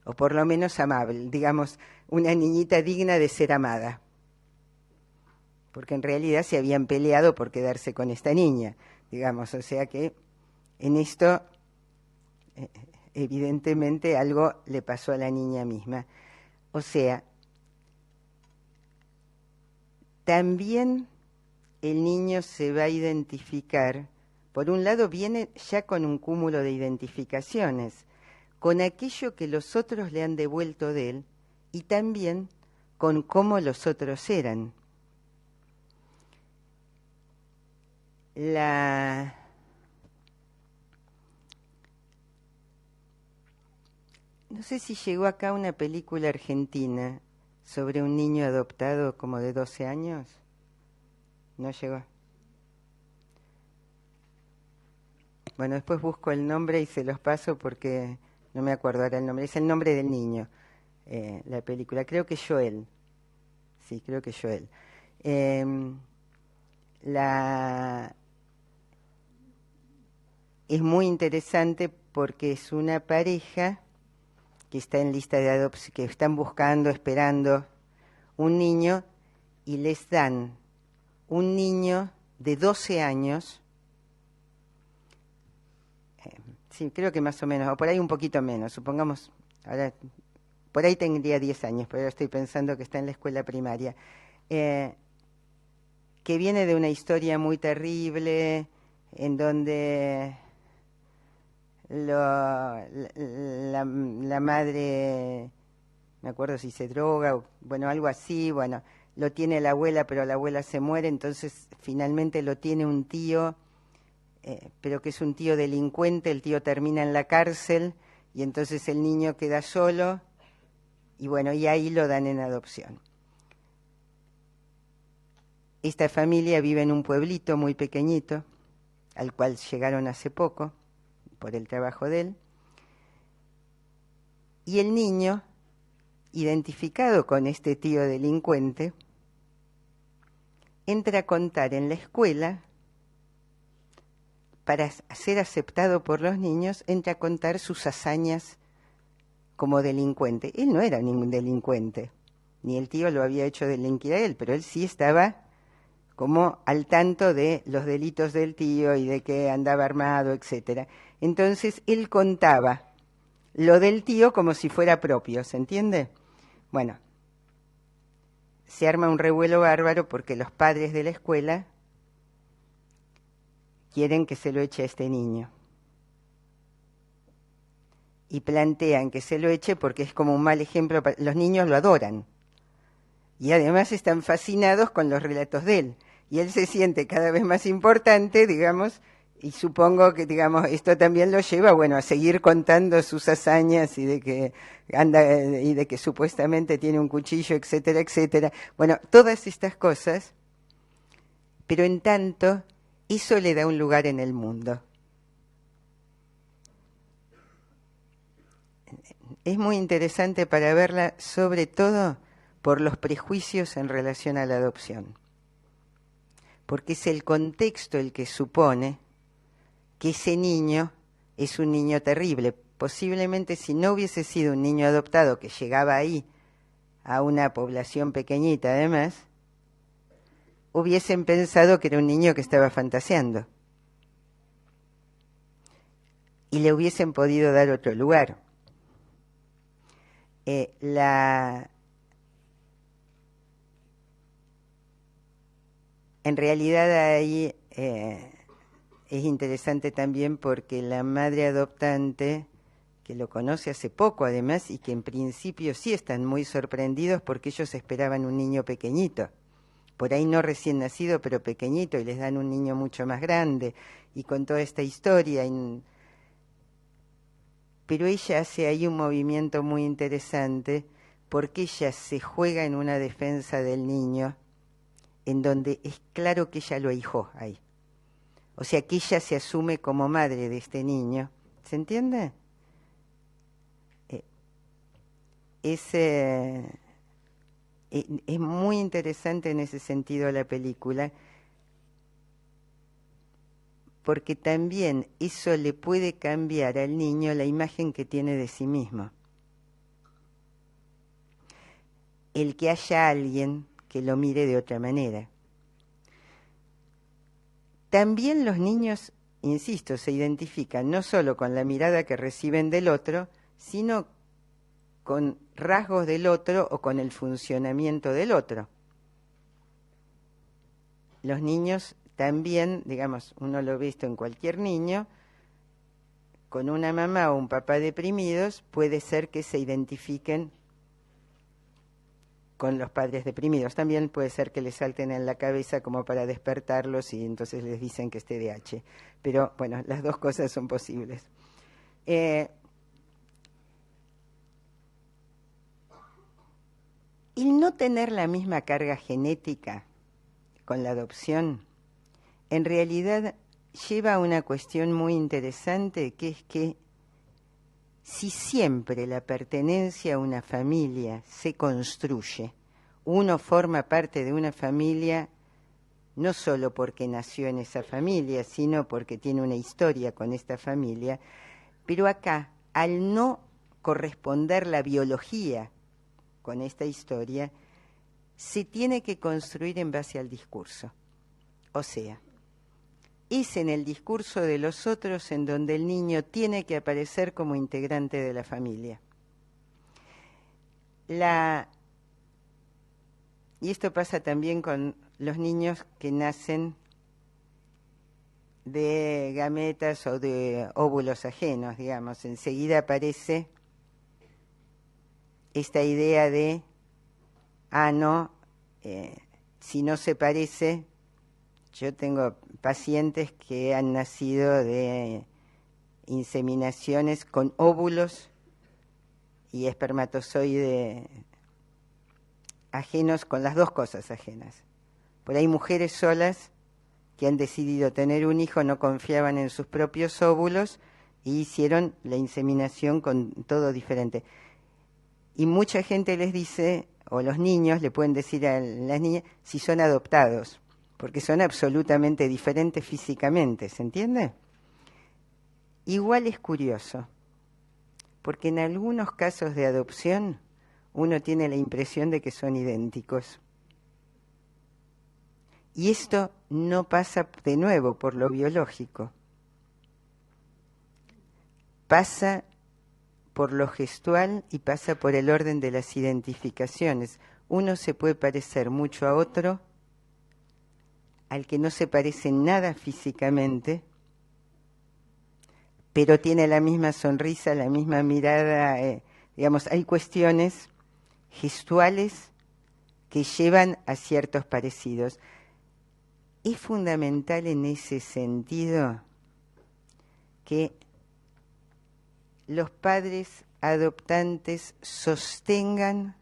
o por lo menos amable, digamos, una niñita digna de ser amada. Porque en realidad se habían peleado por quedarse con esta niña, digamos, o sea que en esto evidentemente algo le pasó a la niña misma. O sea, también el niño se va a identificar, por un lado viene ya con un cúmulo de identificaciones, con aquello que los otros le han devuelto de él y también con cómo los otros eran. No sé si llegó acá una película argentina sobre un niño adoptado como de 12 años. ¿No llegó? Bueno, después busco el nombre y se los paso porque no me acuerdo ahora el nombre. Es el nombre del niño, la película. Creo que Joel. Sí, creo que Joel. Es muy interesante porque es una pareja que está en lista de adopción, que están buscando, esperando un niño y les dan un niño de 12 años, sí, creo que más o menos, o por ahí un poquito menos, supongamos, ahora, por ahí tendría 10 años, pero ahora estoy pensando que está en la escuela primaria, que viene de una historia muy terrible, en donde la madre, me acuerdo si se droga, bueno, algo así, bueno, lo tiene la abuela, pero la abuela se muere, entonces finalmente lo tiene un tío, pero que es un tío delincuente, el tío termina en la cárcel, y entonces el niño queda solo, y bueno, y ahí lo dan en adopción. Esta familia vive en un pueblito muy pequeñito, al cual llegaron hace poco, por el trabajo de él, y el niño, identificado con este tío delincuente, entra a contar en la escuela, para ser aceptado por los niños, entra a contar sus hazañas como delincuente. Él no era ningún delincuente, ni el tío lo había hecho delinquir a él, pero él sí estaba como al tanto de los delitos del tío y de que andaba armado, etcétera. Entonces él contaba lo del tío como si fuera propio, ¿se entiende? Bueno, se arma un revuelo bárbaro porque los padres de la escuela quieren que se lo eche a este niño. Y plantean que se lo eche porque es como un mal ejemplo. Los niños lo adoran. Y además están fascinados con los relatos de él. Y él se siente cada vez más importante, digamos, y supongo que, digamos, esto también lo lleva, bueno, a seguir contando sus hazañas y de que anda y de que supuestamente tiene un cuchillo, etcétera, etcétera. Bueno, todas estas cosas, pero en tanto, eso le da un lugar en el mundo. Es muy interesante para verla, sobre todo por los prejuicios en relación a la adopción. Porque es el contexto el que supone que ese niño es un niño terrible. Posiblemente si no hubiese sido un niño adoptado que llegaba ahí a una población pequeñita además, hubiesen pensado que era un niño que estaba fantaseando. Y le hubiesen podido dar otro lugar. En realidad ahí es interesante también porque la madre adoptante, que lo conoce hace poco además, y que en principio sí están muy sorprendidos porque ellos esperaban un niño pequeñito, por ahí no recién nacido, pero pequeñito, y les dan un niño mucho más grande, y con toda esta historia. Pero ella hace ahí un movimiento muy interesante porque ella se juega en una defensa del niño, en donde es claro que ella lo ahijó ahí. O sea, que ella se asume como madre de este niño. ¿Se entiende? Es muy interesante en ese sentido la película, porque también eso le puede cambiar al niño la imagen que tiene de sí mismo. El que haya alguien que lo mire de otra manera. También los niños, insisto, se identifican no solo con la mirada que reciben del otro, sino con rasgos del otro o con el funcionamiento del otro. Los niños también, digamos, uno lo ve esto en cualquier niño, con una mamá o un papá deprimidos, puede ser que se identifiquen con los padres deprimidos. También puede ser que les salten en la cabeza como para despertarlos y entonces les dicen que es TDAH. Pero bueno, las dos cosas son posibles. El no tener la misma carga genética con la adopción, en realidad lleva a una cuestión muy interesante, que es que si siempre la pertenencia a una familia se construye, uno forma parte de una familia no solo porque nació en esa familia, sino porque tiene una historia con esta familia, pero acá, al no corresponder la biología con esta historia, se tiene que construir en base al discurso. O sea, es en el discurso de los otros en donde el niño tiene que aparecer como integrante de la familia. Y esto pasa también con los niños que nacen de gametas o de óvulos ajenos, digamos. Enseguida aparece esta idea de, si no se parece. Yo tengo pacientes que han nacido de inseminaciones con óvulos y espermatozoide ajenos, con las dos cosas ajenas. Por ahí mujeres solas que han decidido tener un hijo, no confiaban en sus propios óvulos y hicieron la inseminación con todo diferente. Y mucha gente les dice, o los niños le pueden decir a las niñas, si son adoptados, porque son absolutamente diferentes físicamente, ¿se entiende? Igual es curioso, porque en algunos casos de adopción uno tiene la impresión de que son idénticos. Y esto no pasa de nuevo por lo biológico, pasa por lo gestual y pasa por el orden de las identificaciones. Uno se puede parecer mucho a otro, al que no se parece nada físicamente, pero tiene la misma sonrisa, la misma mirada, digamos, hay cuestiones gestuales que llevan a ciertos parecidos. Es fundamental en ese sentido que los padres adoptantes sostengan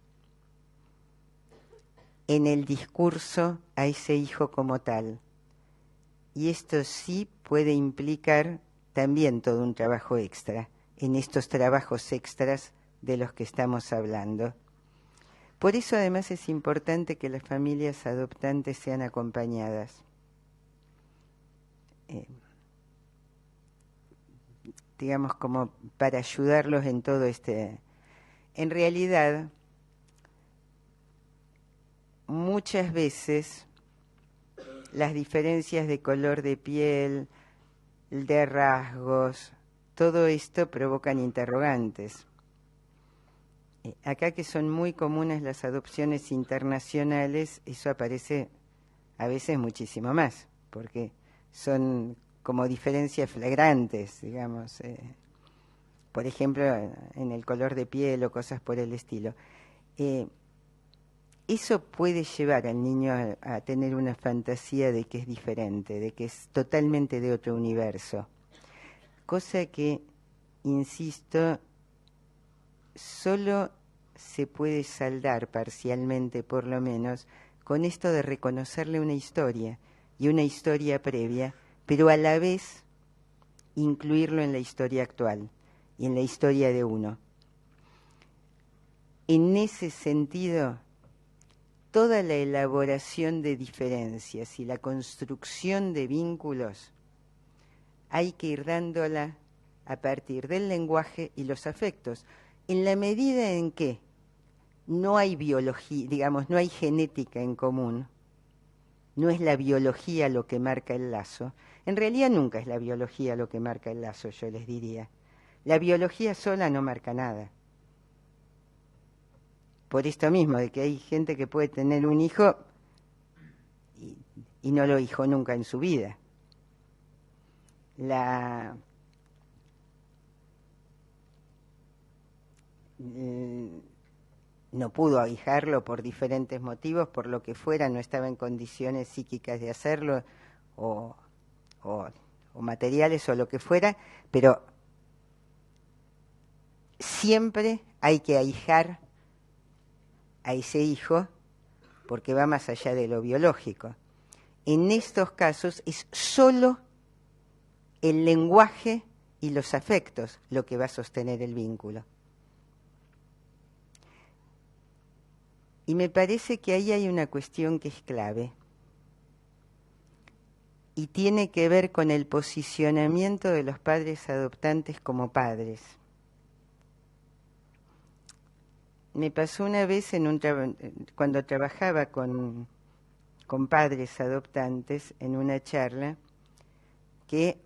en el discurso a ese hijo como tal. Y esto sí puede implicar también todo un trabajo extra, en estos trabajos extras de los que estamos hablando. Por eso además es importante que las familias adoptantes sean acompañadas. Digamos, como para ayudarlos en todo este. En realidad, muchas veces las diferencias de color de piel, de rasgos, todo esto provocan interrogantes. Acá, que son muy comunes las adopciones internacionales, eso aparece a veces muchísimo más, porque son como diferencias flagrantes, digamos, por ejemplo, en el color de piel o cosas por el estilo. Eso puede llevar al niño a tener una fantasía de que es diferente, de que es totalmente de otro universo, cosa que, insisto, solo se puede saldar parcialmente, por lo menos, con esto de reconocerle una historia y una historia previa, pero a la vez incluirlo en la historia actual y en la historia de uno. En ese sentido, toda la elaboración de diferencias y la construcción de vínculos hay que ir dándola a partir del lenguaje y los afectos, en la medida en que no hay biología, digamos, no hay genética en común, no es la biología lo que marca el lazo. En realidad nunca es la biología lo que marca el lazo, yo les diría. La biología sola no marca nada. Por esto mismo, de que hay gente que puede tener un hijo y no lo hizo nunca en su vida. No pudo ahijarlo por diferentes motivos, por lo que fuera, no estaba en condiciones psíquicas de hacerlo, o materiales o lo que fuera, pero siempre hay que ahijar a ese hijo porque va más allá de lo biológico. En estos casos es solo el lenguaje y los afectos lo que va a sostener el vínculo. Y me parece que ahí hay una cuestión que es clave y tiene que ver con el posicionamiento de los padres adoptantes como padres. Me pasó una vez cuando trabajaba con padres adoptantes en una charla, que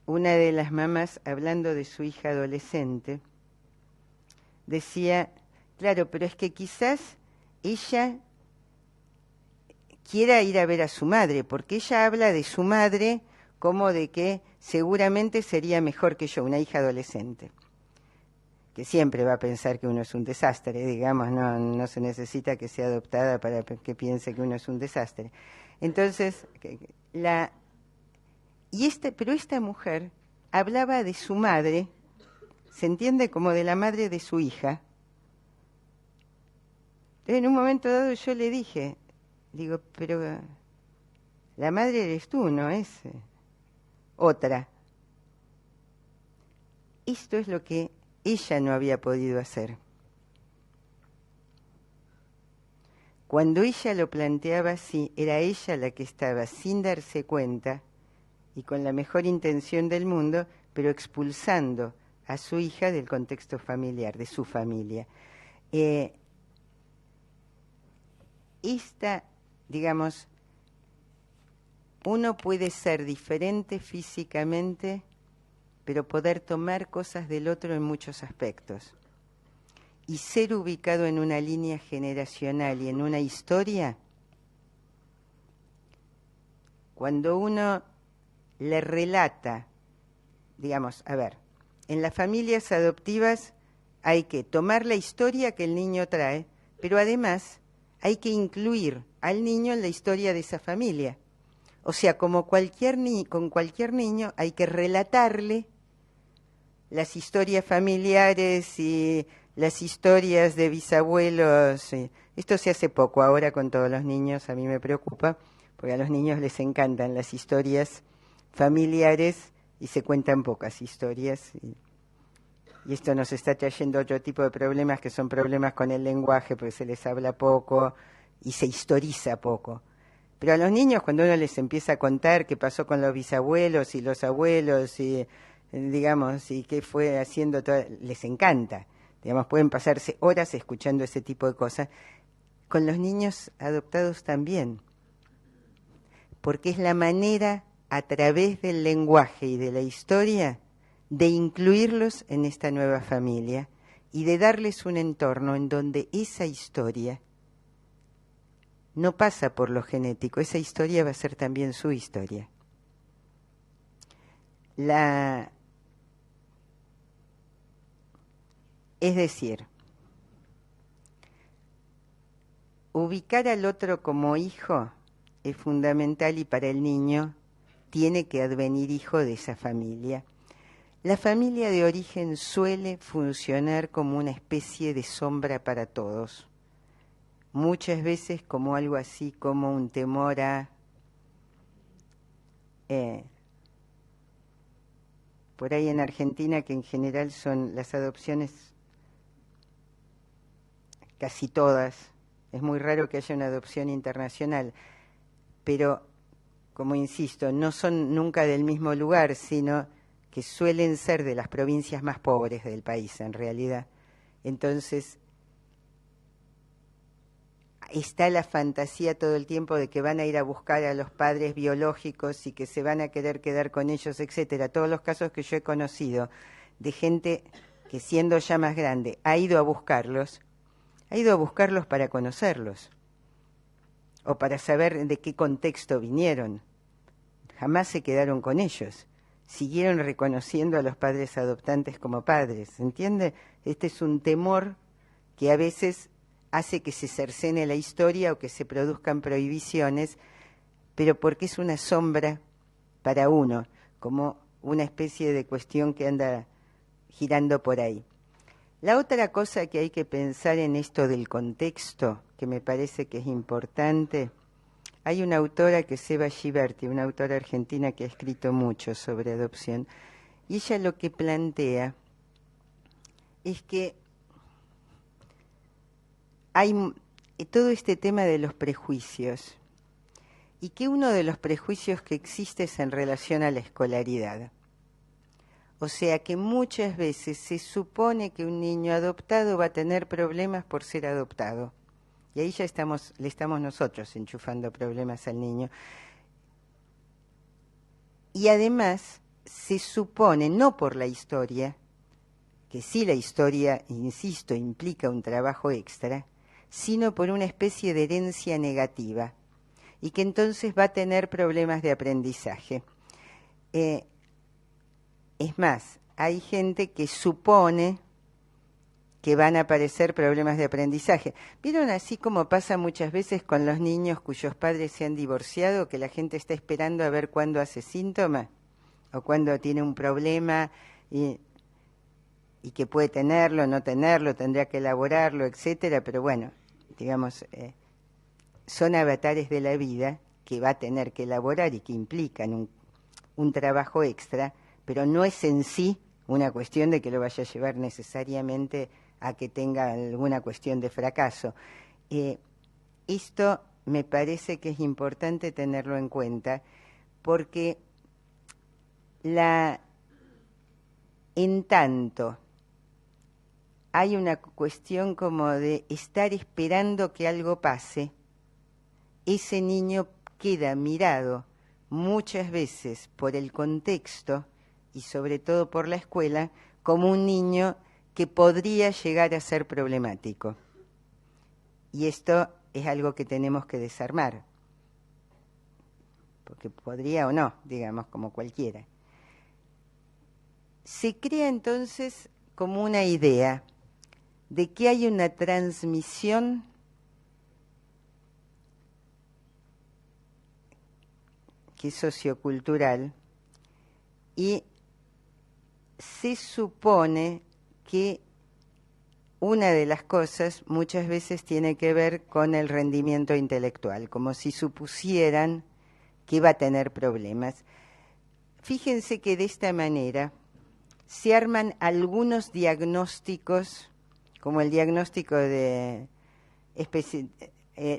una de las mamás, hablando de su hija adolescente, decía, claro, pero es que quizás ella quiera ir a ver a su madre, porque ella habla de su madre como de que seguramente sería mejor que yo, una hija adolescente, que siempre va a pensar que uno es un desastre, digamos, no se necesita que sea adoptada para que piense que uno es un desastre. Entonces, pero esta mujer hablaba de su madre, se entiende, como de la madre de su hija. Entonces, en un momento dado yo le dije, digo, pero la madre eres tú, no es otra. Esto es lo que ella no había podido hacer. Cuando ella lo planteaba así, era ella la que estaba sin darse cuenta y con la mejor intención del mundo, pero expulsando a su hija del contexto familiar, de su familia. Digamos, uno puede ser diferente físicamente, pero poder tomar cosas del otro en muchos aspectos. Y ser ubicado en una línea generacional y en una historia, cuando uno le relata, digamos, a ver, en las familias adoptivas hay que tomar la historia que el niño trae, pero además hay que incluir al niño en la historia de esa familia. O sea, como con cualquier niño hay que relatarle las historias familiares y las historias de bisabuelos. Esto se hace poco ahora con todos los niños, a mí me preocupa, porque a los niños les encantan las historias familiares y se cuentan pocas historias. Y esto nos está trayendo otro tipo de problemas, que son problemas con el lenguaje, porque se les habla poco y se historiza poco. Pero a los niños, cuando uno les empieza a contar qué pasó con los bisabuelos y los abuelos y digamos, y qué fue haciendo, les encanta. Digamos, pueden pasarse horas escuchando ese tipo de cosas. Con los niños adoptados también, porque es la manera, a través del lenguaje y de la historia, de incluirlos en esta nueva familia y de darles un entorno en donde esa historia no pasa por lo genético, esa historia va a ser también su historia. Es decir, ubicar al otro como hijo es fundamental y para el niño tiene que advenir hijo de esa familia. La familia de origen suele funcionar como una especie de sombra para todos, muchas veces como algo así como un temor a por ahí en Argentina, que en general son las adopciones casi todas, es muy raro que haya una adopción internacional, pero como insisto, no son nunca del mismo lugar, sino que suelen ser de las provincias más pobres del país, en realidad. Entonces, está la fantasía todo el tiempo de que van a ir a buscar a los padres biológicos y que se van a querer quedar con ellos, etcétera. Todos los casos que yo he conocido de gente que siendo ya más grande ha ido a buscarlos para conocerlos o para saber de qué contexto vinieron. Jamás se quedaron con ellos. Siguieron reconociendo a los padres adoptantes como padres, ¿entiende? Este es un temor que a veces hace que se cercene la historia o que se produzcan prohibiciones, pero porque es una sombra para uno, como una especie de cuestión que anda girando por ahí. La otra cosa que hay que pensar en esto del contexto, que me parece que es importante, hay una autora que es Eva Giberti, una autora argentina que ha escrito mucho sobre adopción, y ella lo que plantea es que hay todo este tema de los prejuicios, y que uno de los prejuicios que existe es en relación a la escolaridad. O sea que muchas veces se supone que un niño adoptado va a tener problemas por ser adoptado. Y ahí ya le estamos nosotros enchufando problemas al niño. Y además se supone, no por la historia, que sí la historia, insisto, implica un trabajo extra, sino por una especie de herencia negativa, y que entonces va a tener problemas de aprendizaje. Es más, hay gente que supone que van a aparecer problemas de aprendizaje. ¿Vieron así como pasa muchas veces con los niños cuyos padres se han divorciado, que la gente está esperando a ver cuándo hace síntoma o cuándo tiene un problema y que puede tenerlo, no tenerlo, tendría que elaborarlo, etcétera? Pero bueno, digamos, son avatares de la vida que va a tener que elaborar y que implican un trabajo extra, pero no es en sí una cuestión de que lo vaya a llevar necesariamente a que tenga alguna cuestión de fracaso. Esto me parece que es importante tenerlo en cuenta, porque en tanto hay una cuestión como de estar esperando que algo pase, ese niño queda mirado muchas veces por el contexto y sobre todo por la escuela como un niño que podría llegar a ser problemático. Y esto es algo que tenemos que desarmar, porque podría o no, digamos, como cualquiera. Se crea entonces como una idea de que hay una transmisión que es sociocultural, y se supone que una de las cosas muchas veces tiene que ver con el rendimiento intelectual, como si supusieran que va a tener problemas. Fíjense que de esta manera se arman algunos diagnósticos, como el diagnóstico de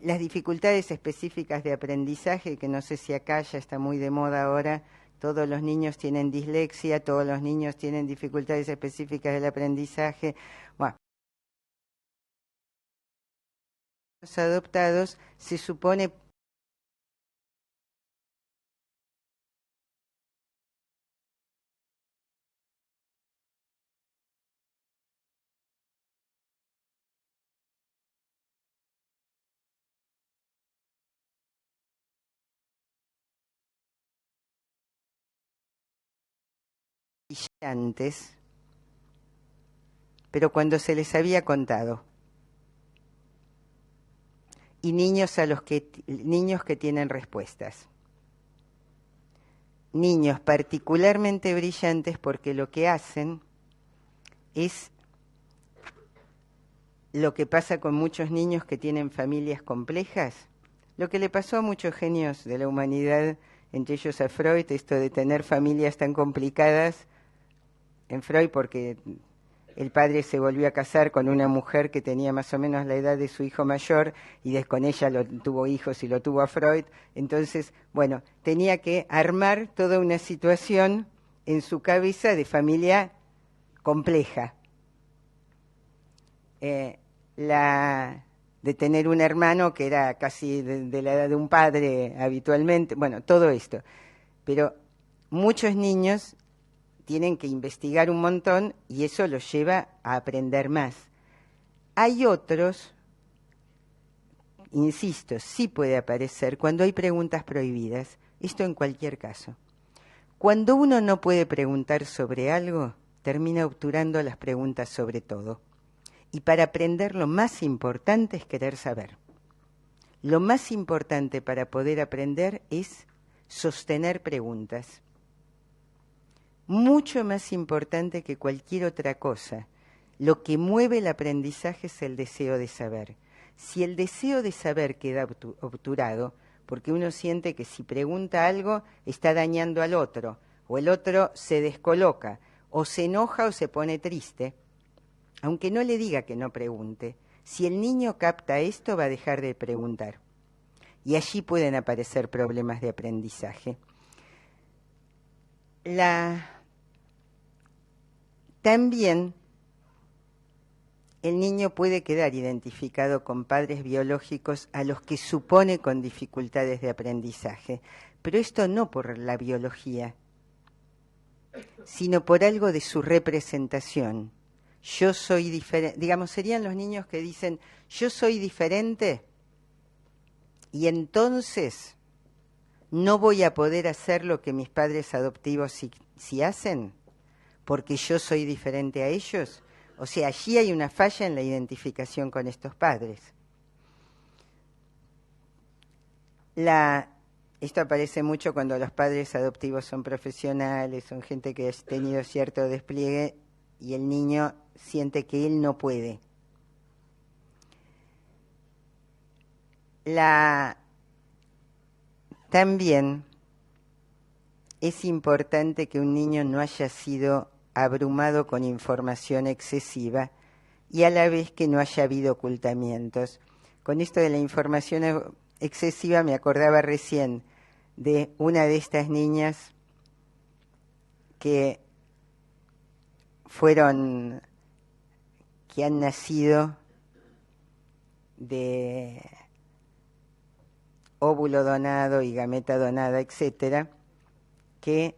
las dificultades específicas de aprendizaje, que no sé si acá ya está muy de moda ahora. Todos los niños tienen dislexia, todos los niños tienen dificultades específicas del aprendizaje. Bueno, los adoptados se supone brillantes, pero cuando se les había contado. Y niños que tienen respuestas. Niños particularmente brillantes porque lo que hacen es lo que pasa con muchos niños que tienen familias complejas, lo que le pasó a muchos genios de la humanidad, entre ellos a Freud, esto de tener familias tan complicadas, en Freud porque el padre se volvió a casar con una mujer que tenía más o menos la edad de su hijo mayor y con ella tuvo hijos y lo tuvo a Freud. Entonces, bueno, tenía que armar toda una situación en su cabeza de familia compleja. De tener un hermano que era casi de la edad de un padre habitualmente, bueno, todo esto. Pero muchos niños tienen que investigar un montón y eso los lleva a aprender más. Hay otros, insisto, sí puede aparecer cuando hay preguntas prohibidas, esto en cualquier caso. Cuando uno no puede preguntar sobre algo, termina obturando las preguntas sobre todo. Y para aprender lo más importante es querer saber. Lo más importante para poder aprender es sostener preguntas. Mucho más importante que cualquier otra cosa. Lo que mueve el aprendizaje es el deseo de saber. Si el deseo de saber queda obturado, porque uno siente que si pregunta algo está dañando al otro, o el otro se descoloca, o se enoja o se pone triste, aunque no le diga que no pregunte, si el niño capta esto va a dejar de preguntar. Y allí pueden aparecer problemas de aprendizaje. También el niño puede quedar identificado con padres biológicos a los que supone con dificultades de aprendizaje, pero esto no por la biología, sino por algo de su representación. Yo soy diferente, digamos, serían los niños que dicen, yo soy diferente y entonces no voy a poder hacer lo que mis padres adoptivos sí hacen, porque yo soy diferente a ellos. O sea, allí hay una falla en la identificación con estos padres. Esto aparece mucho cuando los padres adoptivos son profesionales, son gente que ha tenido cierto despliegue y el niño siente que él no puede. También es importante que un niño no haya sido abrumado con información excesiva y a la vez que no haya habido ocultamientos. Con esto de la información excesiva me acordaba recién de una de estas niñas que han nacido de óvulo donado y gameta donada, etcétera, que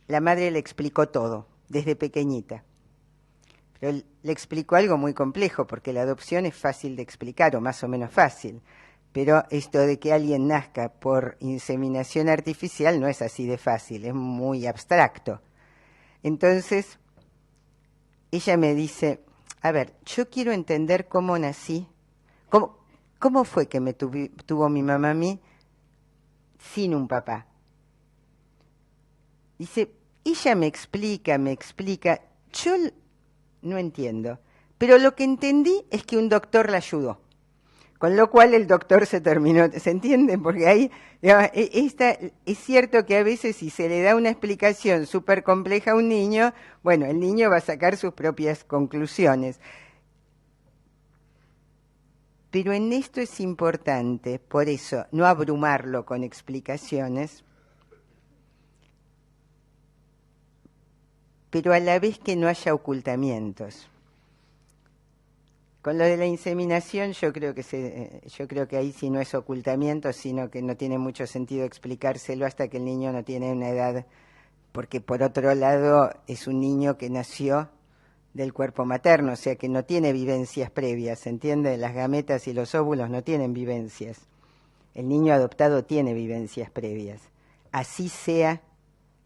la madre le explicó todo, desde pequeñita. Pero le explicó algo muy complejo, porque la adopción es fácil de explicar, o más o menos fácil. Pero esto de que alguien nazca por inseminación artificial no es así de fácil, es muy abstracto. Entonces, ella me dice, a ver, yo quiero entender cómo nací, cómo fue que me tuvo mi mamá a mí sin un papá. Dice, ella me explica, yo no entiendo, pero lo que entendí es que un doctor la ayudó, con lo cual el doctor se terminó, ¿se entienden? Porque ahí, digamos, es cierto que a veces si se le da una explicación súper compleja a un niño, bueno, el niño va a sacar sus propias conclusiones. Pero en esto es importante, por eso, no abrumarlo con explicaciones, pero a la vez que no haya ocultamientos. Con lo de la inseminación yo creo que ahí sí no es ocultamiento, sino que no tiene mucho sentido explicárselo hasta que el niño no tiene una edad, porque por otro lado es un niño que nació del cuerpo materno, o sea que no tiene vivencias previas, ¿se entiende? Las gametas y los óvulos no tienen vivencias. El niño adoptado tiene vivencias previas. Así sea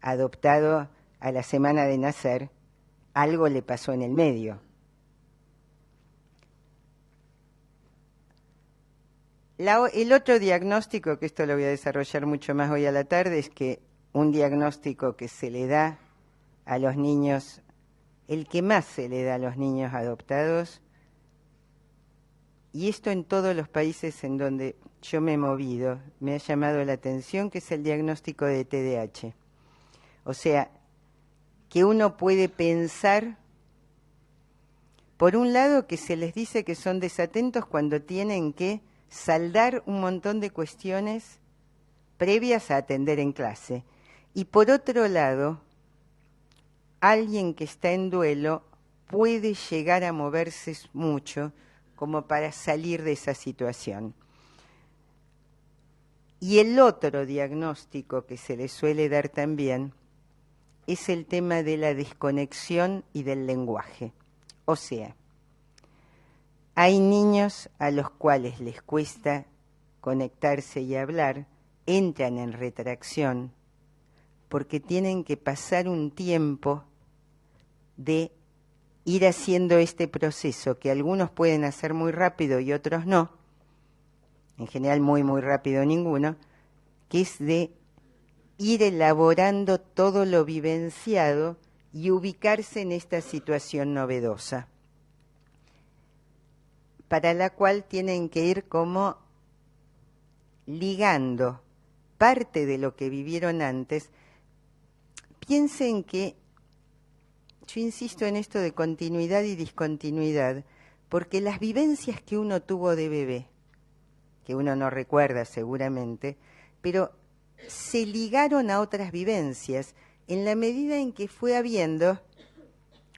adoptado a la semana de nacer, algo le pasó en el medio. El otro diagnóstico, que esto lo voy a desarrollar mucho más hoy a la tarde, es que un diagnóstico que se le da a los niños, el que más se le da a los niños adoptados, y esto en todos los países en donde yo me he movido, me ha llamado la atención, que es el diagnóstico de TDAH. O sea, que uno puede pensar Por un lado, que se les dice que son desatentos cuando tienen que saldar un montón de cuestiones previas a atender en clase. Y por otro lado, alguien que está en duelo puede llegar a moverse mucho como para salir de esa situación. Y el otro diagnóstico que se le suele dar también es el tema de la desconexión y del lenguaje. O sea, hay niños a los cuales les cuesta conectarse y hablar, entran en retracción, porque tienen que pasar un tiempo de ir haciendo este proceso, que algunos pueden hacer muy rápido y otros no, en general muy rápido ninguno, que es de ir elaborando todo lo vivenciado y ubicarse en esta situación novedosa, para la cual tienen que ir como ligando parte de lo que vivieron antes. Piensen que yo insisto en esto de continuidad y discontinuidad, porque las vivencias que uno tuvo de bebé, que uno no recuerda seguramente, pero se ligaron a otras vivencias en la medida en que fue habiendo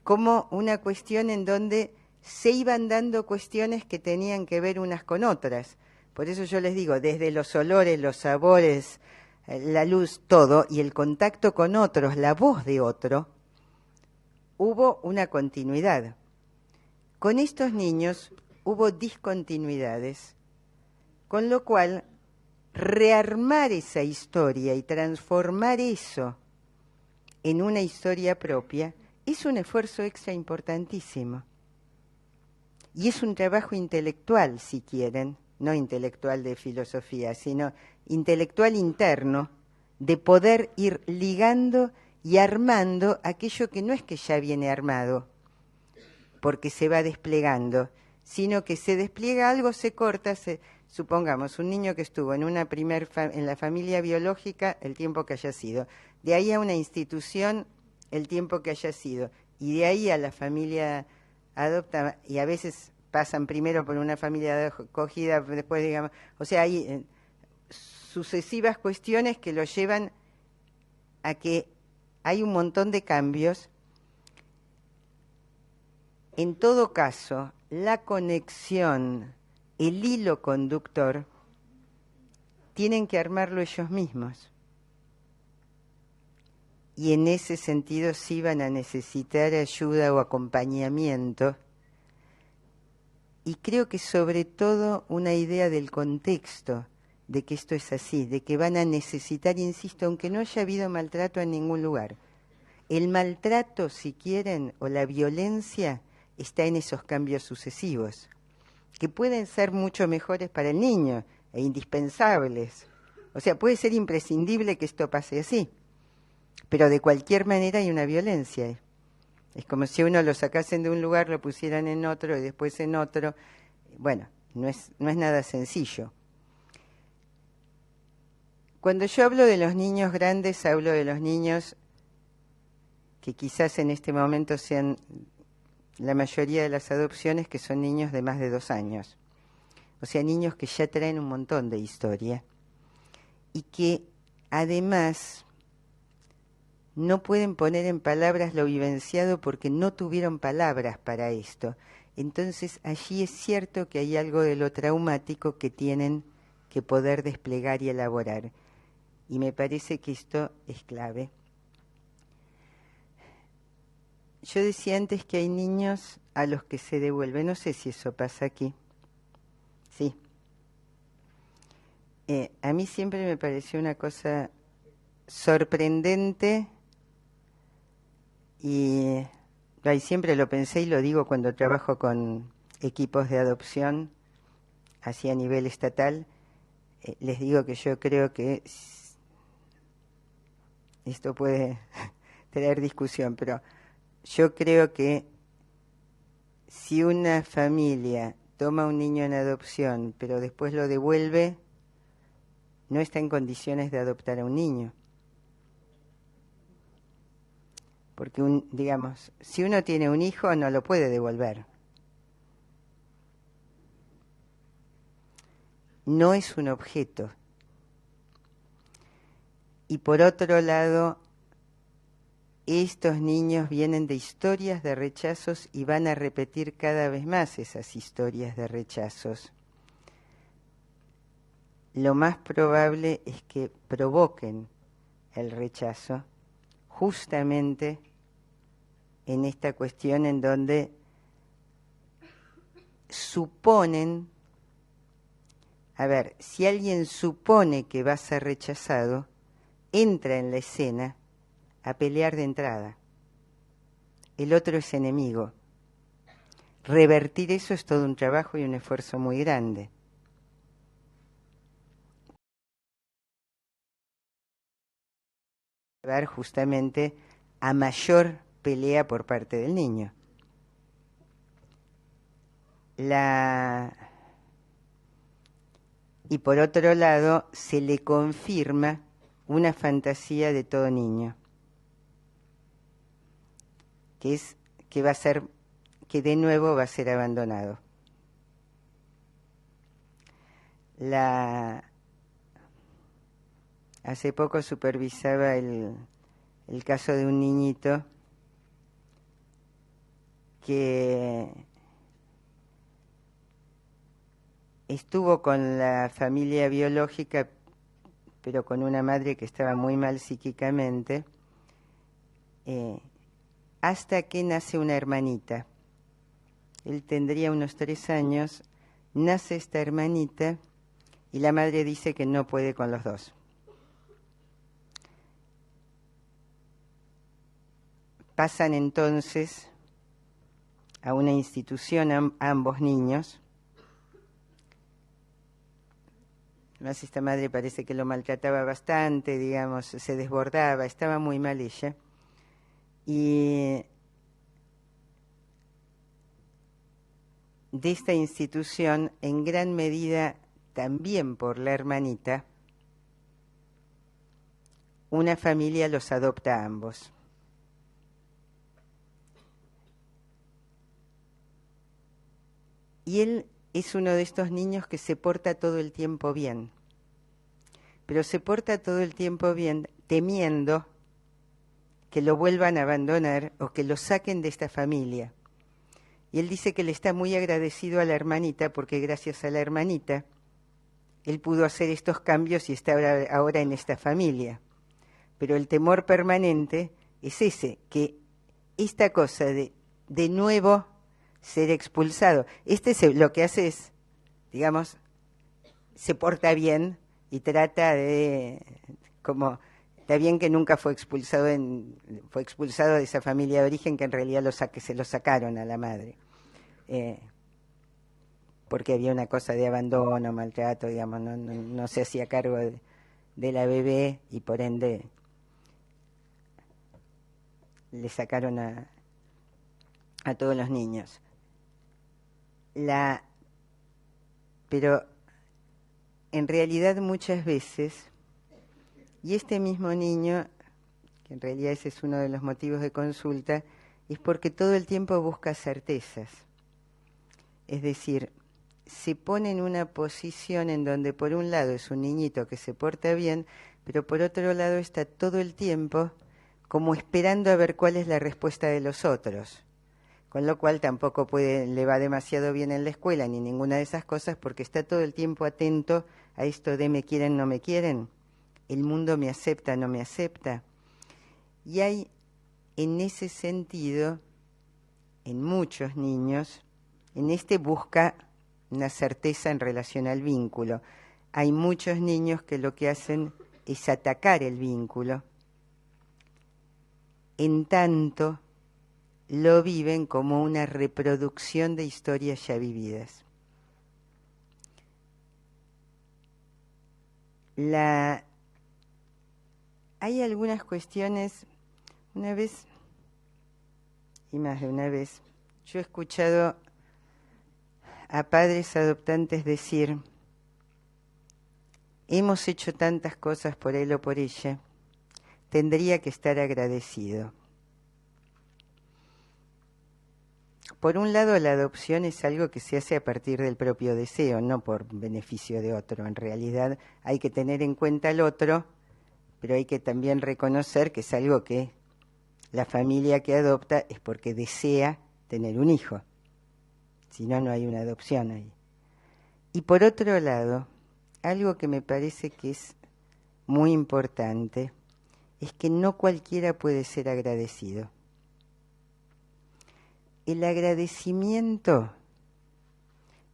como una cuestión en donde se iban dando cuestiones que tenían que ver unas con otras. Por eso yo les digo, desde los olores, los sabores, la luz, todo, y el contacto con otros, la voz de otro, hubo una continuidad. Con estos niños hubo discontinuidades, con lo cual rearmar esa historia y transformar eso en una historia propia es un esfuerzo extra importantísimo. Y es un trabajo intelectual, si quieren, no intelectual de filosofía, sino intelectual interno, de poder ir ligando y armando aquello que no es que ya viene armado, porque se va desplegando, sino que se despliega algo, se corta, supongamos, un niño que estuvo en en la familia biológica el tiempo que haya sido, de ahí a una institución el tiempo que haya sido, y de ahí a la familia adopta, y a veces pasan primero por una familia acogida, después digamos, o sea, hay sucesivas cuestiones que lo llevan a que hay un montón de cambios. En todo caso, la conexión, el hilo conductor, tienen que armarlo ellos mismos. Y en ese sentido sí van a necesitar ayuda o acompañamiento. Y creo que sobre todo una idea del contexto, de que esto es así, de que van a necesitar, insisto, aunque no haya habido maltrato en ningún lugar. El maltrato, si quieren, o la violencia, está en esos cambios sucesivos, que pueden ser mucho mejores para el niño e indispensables. O sea, puede ser imprescindible que esto pase así, pero de cualquier manera hay una violencia. Es como si uno lo sacasen de un lugar, lo pusieran en otro y después en otro. Bueno, no es nada sencillo. Cuando yo hablo de los niños grandes, hablo de los niños que quizás en este momento sean la mayoría de las adopciones, que son niños de más de 2 años. O sea, niños que ya traen un montón de historia y que además no pueden poner en palabras lo vivenciado porque no tuvieron palabras para esto. Entonces allí es cierto que hay algo de lo traumático que tienen que poder desplegar y elaborar. Y me parece que esto es clave. Yo decía antes que hay niños a los que se devuelve. No sé si eso pasa aquí. Sí. A mí siempre me pareció una cosa sorprendente y siempre lo pensé y lo digo cuando trabajo con equipos de adopción, así a nivel estatal. Les digo que yo creo que esto puede tener discusión, pero yo creo que si una familia toma a un niño en adopción, pero después lo devuelve, no está en condiciones de adoptar a un niño. Porque, digamos, si uno tiene un hijo, no lo puede devolver. no es un objeto. Y por otro lado, estos niños vienen de historias de rechazos y van a repetir cada vez más esas historias de rechazos. Lo más probable es que provoquen el rechazo justamente en esta cuestión en donde suponen, a ver, si alguien supone que va a ser rechazado, entra en la escena a pelear de entrada. El otro es enemigo. Revertir eso es todo un trabajo y un esfuerzo muy grande. Llevar justamente a mayor pelea por parte del niño. Y por otro lado, se le confirma una fantasía de todo niño, que es que va a ser, que de nuevo va a ser abandonado. Hace poco supervisaba el caso de un niñito que estuvo con la familia biológica, pero con una madre que estaba muy mal psíquicamente, hasta que nace una hermanita. Él tendría unos 3 años, nace esta hermanita y la madre dice que no puede con los dos. Pasan entonces a una institución ambos niños. Además, esta madre parece que lo maltrataba bastante, digamos, se desbordaba, estaba muy mal ella. Y de esta institución, en gran medida también por la hermanita, una familia los adopta a ambos. Y él es uno de estos niños que se porta todo el tiempo bien, pero se porta todo el tiempo bien temiendo que lo vuelvan a abandonar o que lo saquen de esta familia. Y él dice que le está muy agradecido a la hermanita porque gracias a la hermanita él pudo hacer estos cambios y está ahora en esta familia. Pero el temor permanente es ese, que esta cosa de nuevo ser expulsado. Lo que hace es, digamos, se porta bien y trata de, como, está bien que nunca fue expulsado de esa familia de origen, que en realidad se lo sacaron a la madre. Porque había una cosa de abandono, maltrato, digamos, no se hacía cargo de la bebé y por ende le sacaron a todos los niños. Pero en realidad muchas veces, y este mismo niño, que en realidad ese es uno de los motivos de consulta, es porque todo el tiempo busca certezas. Es decir, se pone en una posición en donde por un lado es un niñito que se porta bien, pero por otro lado está todo el tiempo como esperando a ver cuál es la respuesta de los otros. Con lo cual tampoco le va demasiado bien en la escuela ni ninguna de esas cosas porque está todo el tiempo atento a esto de me quieren, no me quieren, el mundo me acepta, no me acepta. Y hay en ese sentido, en muchos niños, busca una certeza en relación al vínculo. Hay muchos niños que lo que hacen es atacar el vínculo, en tanto lo viven como una reproducción de historias ya vividas. Hay algunas cuestiones, una vez, y más de una vez, yo he escuchado a padres adoptantes decir, hemos hecho tantas cosas por él o por ella, tendría que estar agradecido. Por un lado, la adopción es algo que se hace a partir del propio deseo, no por beneficio de otro. En realidad hay que tener en cuenta al otro, pero hay que también reconocer que es algo que la familia que adopta es porque desea tener un hijo. Si no, no hay una adopción ahí. Y por otro lado, algo que me parece que es muy importante es que no cualquiera puede ser agradecido. El agradecimiento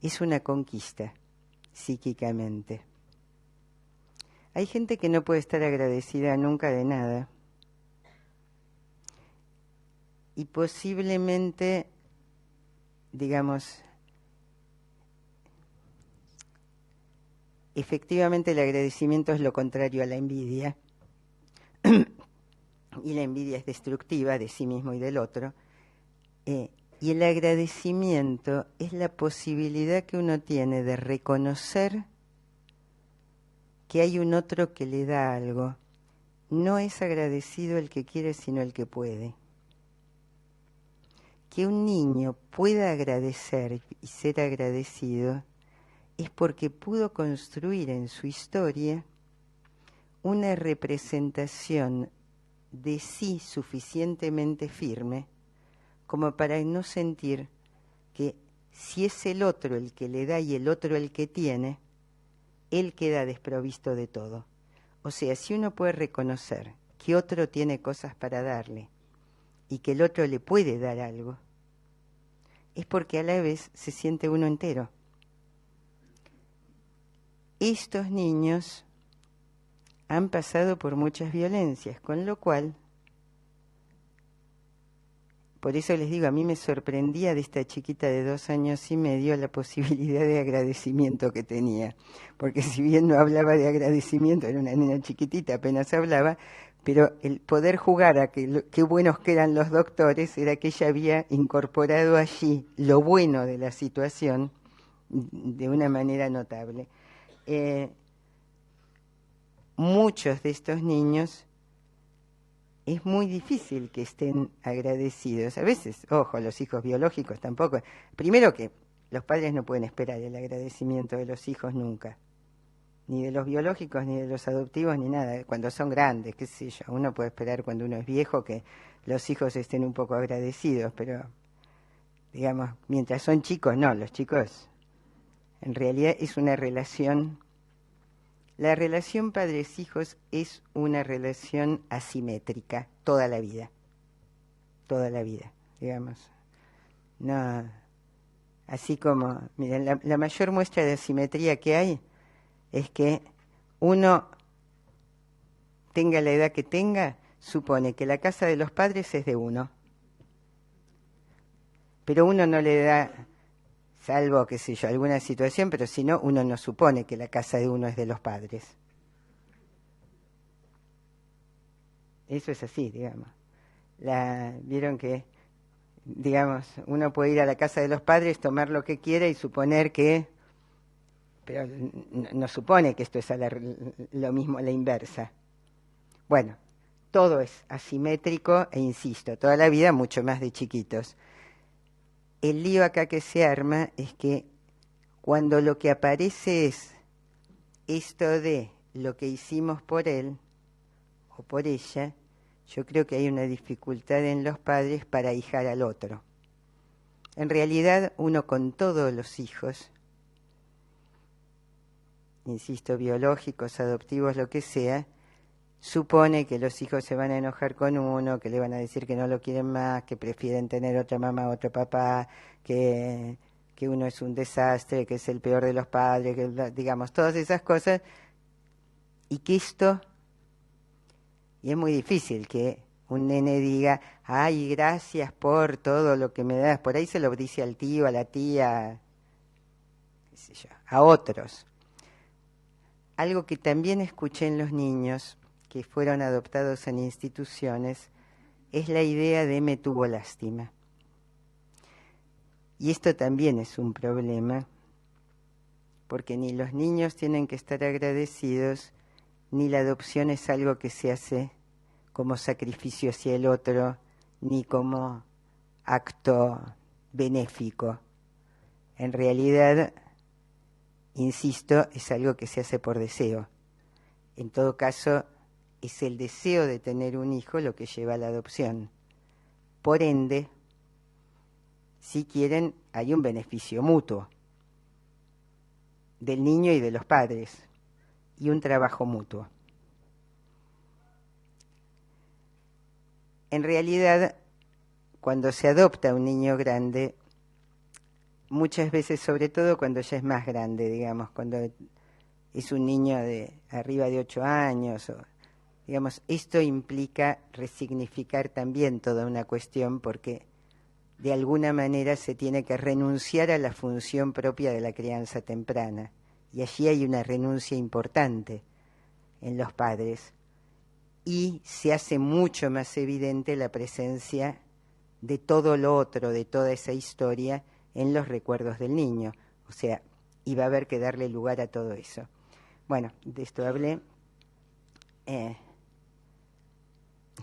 es una conquista psíquicamente. Hay gente que no puede estar agradecida nunca de nada y posiblemente, digamos, efectivamente el agradecimiento es lo contrario a la envidia y la envidia es destructiva de sí mismo y del otro. Y el agradecimiento es la posibilidad que uno tiene de reconocer que hay un otro que le da algo. No es agradecido el que quiere, sino el que puede. Que un niño pueda agradecer y ser agradecido es porque pudo construir en su historia una representación de sí suficientemente firme como para no sentir que si es el otro el que le da y el otro el que tiene, él queda desprovisto de todo. O sea, si uno puede reconocer que otro tiene cosas para darle y que el otro le puede dar algo, es porque a la vez se siente uno entero. Estos niños han pasado por muchas violencias, con lo cual, por eso les digo, a mí me sorprendía de esta chiquita de 2 años y medio la posibilidad de agradecimiento que tenía, porque si bien no hablaba de agradecimiento, era una nena chiquitita, apenas hablaba, pero el poder jugar a qué buenos que eran los doctores era que ella había incorporado allí lo bueno de la situación de una manera notable. Muchos de estos niños es muy difícil que estén agradecidos. A veces, ojo, los hijos biológicos tampoco. Primero que los padres no pueden esperar el agradecimiento de los hijos nunca. Ni de los biológicos, ni de los adoptivos, ni nada. Cuando son grandes, qué sé yo. Uno puede esperar cuando uno es viejo que los hijos estén un poco agradecidos, pero, digamos, mientras son chicos, no. Los chicos, en realidad es una relación. La relación padres-hijos es una relación asimétrica toda la vida, digamos. No, así como, miren, la mayor muestra de asimetría que hay es que uno, tenga la edad que tenga, supone que la casa de los padres es de uno, pero uno no le da, salvo, qué sé yo, alguna situación, pero si no, uno no supone que la casa de uno es de los padres. Eso es así, digamos. Vieron que, digamos, uno puede ir a la casa de los padres, tomar lo que quiera y suponer que, pero no supone que esto es lo mismo a la inversa. Bueno, todo es asimétrico e insisto, toda la vida mucho más de chiquitos. El lío acá que se arma es que cuando lo que aparece es esto de lo que hicimos por él o por ella, yo creo que hay una dificultad en los padres para ahijar al otro. En realidad, uno con todos los hijos, insisto, biológicos, adoptivos, lo que sea, supone que los hijos se van a enojar con uno, que le van a decir que no lo quieren más, que prefieren tener otra mamá, otro papá, que uno es un desastre, que es el peor de los padres, que, digamos, todas esas cosas, y que esto, y es muy difícil que un nene diga, ay, gracias por todo lo que me das, por ahí se lo dice al tío, a la tía, qué sé yo, a otros. Algo que también escuché en los niños que fueron adoptados en instituciones es la idea de me tuvo lástima. Y esto también es un problema, porque ni los niños tienen que estar agradecidos, ni la adopción es algo que se hace como sacrificio hacia el otro, ni como acto benéfico. En realidad, insisto, es algo que se hace por deseo. En todo caso, es el deseo de tener un hijo lo que lleva a la adopción. Por ende, si quieren, hay un beneficio mutuo del niño y de los padres, y un trabajo mutuo. En realidad, cuando se adopta un niño grande, muchas veces, sobre todo cuando ya es más grande, digamos, cuando es un niño de arriba de 8 años, digamos, esto implica resignificar también toda una cuestión, porque de alguna manera se tiene que renunciar a la función propia de la crianza temprana. Y allí hay una renuncia importante en los padres. Y se hace mucho más evidente la presencia de todo lo otro, de toda esa historia, en los recuerdos del niño. O sea, iba a haber que darle lugar a todo eso. Bueno, de esto hablé.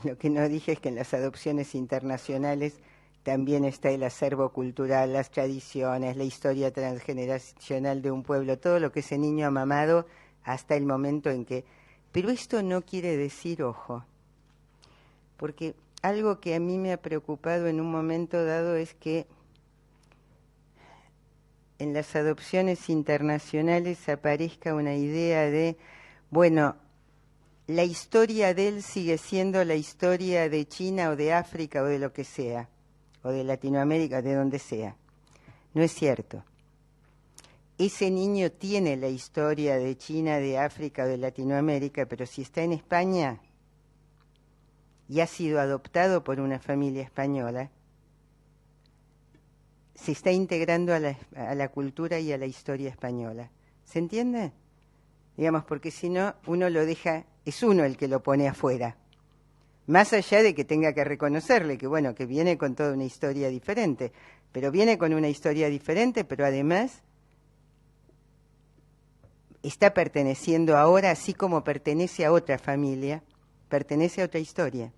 Lo que no dije es que en las adopciones internacionales también está el acervo cultural, las tradiciones, la historia transgeneracional de un pueblo, todo lo que ese niño ha mamado hasta el momento en que... Pero esto no quiere decir, ojo, porque algo que a mí me ha preocupado en un momento dado es que en las adopciones internacionales aparezca una idea de, bueno, la historia de él sigue siendo la historia de China o de África o de lo que sea, o de Latinoamérica, de donde sea. No es cierto. Ese niño tiene la historia de China, de África o de Latinoamérica, pero si está en España y ha sido adoptado por una familia española, se está integrando a la cultura y a la historia española. ¿Se entiende? Digamos, porque si no, uno lo deja, es uno el que lo pone afuera. Más allá de que tenga que reconocerle que, bueno, que viene con toda una historia diferente, pero viene con una historia diferente, pero además está perteneciendo ahora, así como pertenece a otra familia, pertenece a otra historia.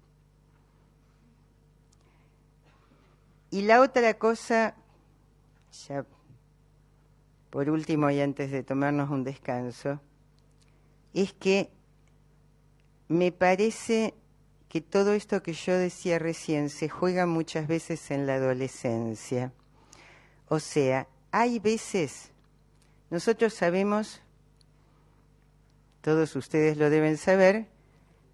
Y la otra cosa, ya por último y antes de tomarnos un descanso, es que me parece que todo esto que yo decía recién se juega muchas veces en la adolescencia. O sea, hay veces, nosotros sabemos, todos ustedes lo deben saber,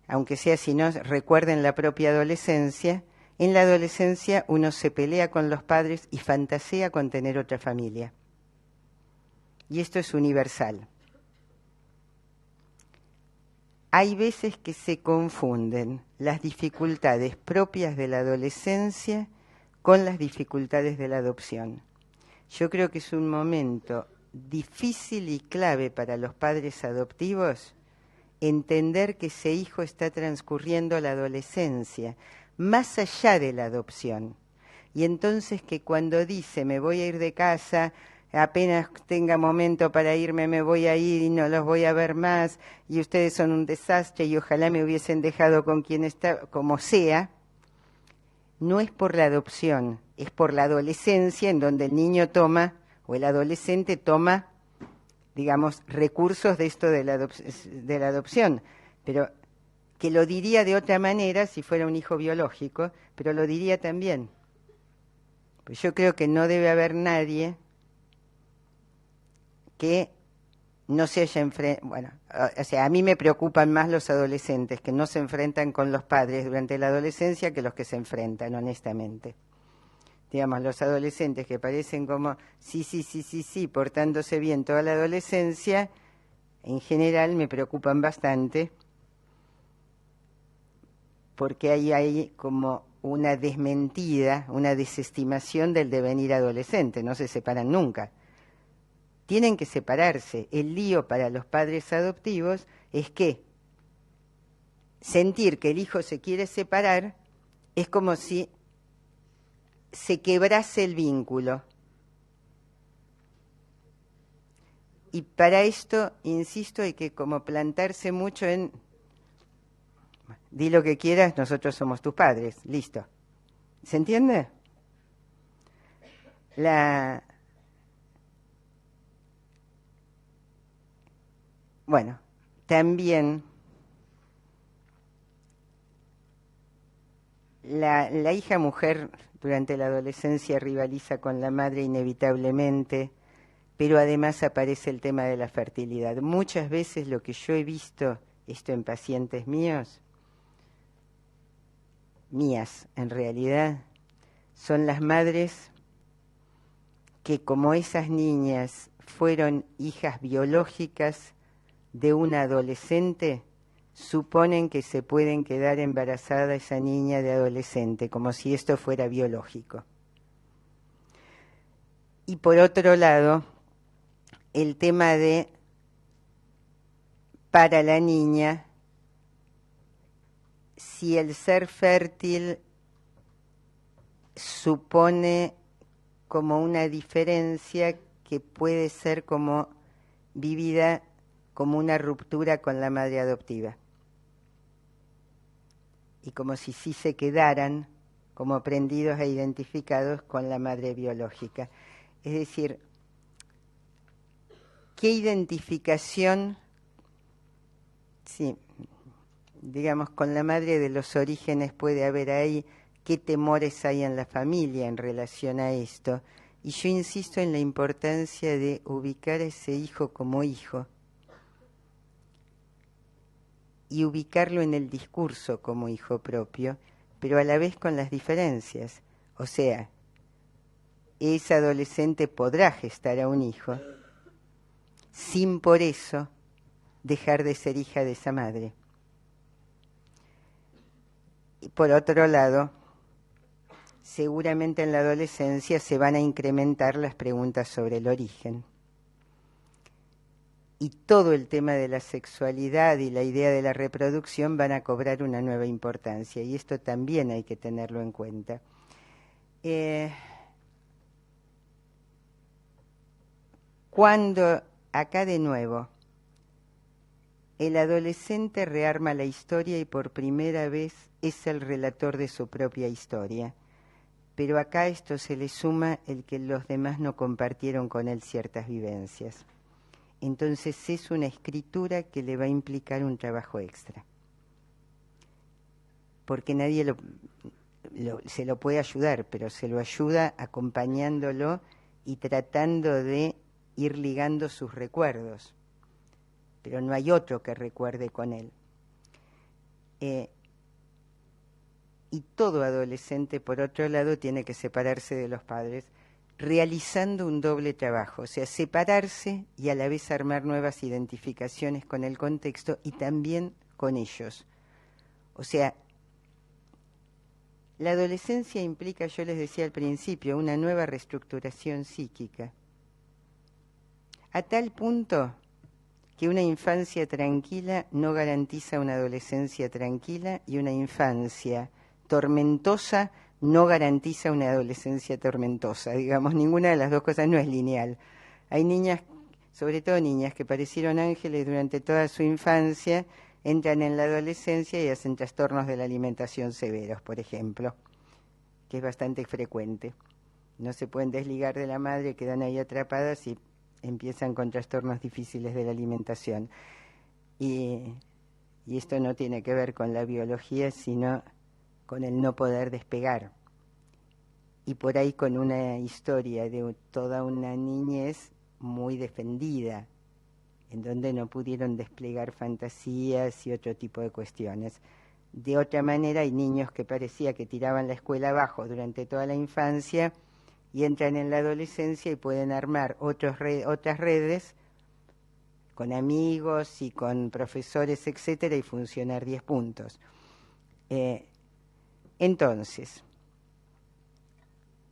aunque sea si no recuerden la propia adolescencia, en la adolescencia uno se pelea con los padres y fantasea con tener otra familia. Y esto es universal. Hay veces que se confunden las dificultades propias de la adolescencia con las dificultades de la adopción. Yo creo que es un momento difícil y clave para los padres adoptivos entender que ese hijo está transcurriendo la adolescencia, más allá de la adopción. Y entonces que cuando dice, me voy a ir de casa, apenas tenga momento para irme, me voy a ir y no los voy a ver más, y ustedes son un desastre y ojalá me hubiesen dejado con quien está, como sea, no es por la adopción, es por la adolescencia en donde el niño toma, o el adolescente toma, digamos, recursos de esto de la adopción, pero que lo diría de otra manera si fuera un hijo biológico, pero lo diría también. Pues yo creo que no debe haber nadie que no se haya enfrentado, bueno, o sea, a mí me preocupan más los adolescentes que no se enfrentan con los padres durante la adolescencia que los que se enfrentan, honestamente. Digamos, los adolescentes que parecen como sí, portándose bien toda la adolescencia, en general me preocupan bastante, porque ahí hay como una desmentida, una desestimación del devenir adolescente, no se separan nunca. Tienen que separarse. El lío para los padres adoptivos es que sentir que el hijo se quiere separar es como si se quebrase el vínculo. Y para esto, insisto, hay que como plantarse mucho en, di lo que quieras, nosotros somos tus padres, listo. ¿Se entiende? Bueno, también la hija mujer durante la adolescencia rivaliza con la madre inevitablemente, pero además aparece el tema de la fertilidad. Muchas veces lo que yo he visto, esto en pacientes mías en realidad, son las madres que, como esas niñas fueron hijas biológicas de una adolescente, suponen que se pueden quedar embarazada esa niña de adolescente, como si esto fuera biológico. Y por otro lado, el tema de, para la niña, si el ser fértil supone como una diferencia que puede ser como vivida como una ruptura con la madre adoptiva. Y como si sí se quedaran como prendidos e identificados con la madre biológica. Es decir, ¿qué identificación, sí, digamos, con la madre de los orígenes puede haber ahí? ¿Qué temores hay en la familia en relación a esto? Y yo insisto en la importancia de ubicar a ese hijo como hijo y ubicarlo en el discurso como hijo propio, pero a la vez con las diferencias. O sea, esa adolescente podrá gestar a un hijo sin por eso dejar de ser hija de esa madre. Y por otro lado, seguramente en la adolescencia se van a incrementar las preguntas sobre el origen. Y todo el tema de la sexualidad y la idea de la reproducción van a cobrar una nueva importancia, y esto también hay que tenerlo en cuenta. Cuando, acá de nuevo, el adolescente rearma la historia y por primera vez es el relator de su propia historia, pero acá esto se le suma el que los demás no compartieron con él ciertas vivencias. Entonces es una escritura que le va a implicar un trabajo extra, porque nadie se lo puede ayudar, pero se lo ayuda acompañándolo y tratando de ir ligando sus recuerdos, pero no hay otro que recuerde con él. Y todo adolescente, por otro lado, tiene que separarse de los padres, realizando un doble trabajo, o sea, separarse y a la vez armar nuevas identificaciones con el contexto y también con ellos. O sea, la adolescencia implica, yo les decía al principio, una nueva reestructuración psíquica, a tal punto que una infancia tranquila no garantiza una adolescencia tranquila, y una infancia tormentosa no garantiza una adolescencia tormentosa. Digamos, ninguna de las dos cosas no es lineal. Hay niñas, sobre todo niñas, que parecieron ángeles durante toda su infancia, entran en la adolescencia y hacen trastornos de la alimentación severos, por ejemplo, que es bastante frecuente. No se pueden desligar de la madre, quedan ahí atrapadas y empiezan con trastornos difíciles de la alimentación. Y esto no tiene que ver con la biología, sino con el no poder despegar. Y por ahí con una historia de toda una niñez muy defendida, en donde no pudieron desplegar fantasías y otro tipo de cuestiones. De otra manera, hay niños que parecía que tiraban la escuela abajo durante toda la infancia y entran en la adolescencia y pueden armar otras redes con amigos y con profesores, etcétera, y funcionar 10 puntos. Entonces,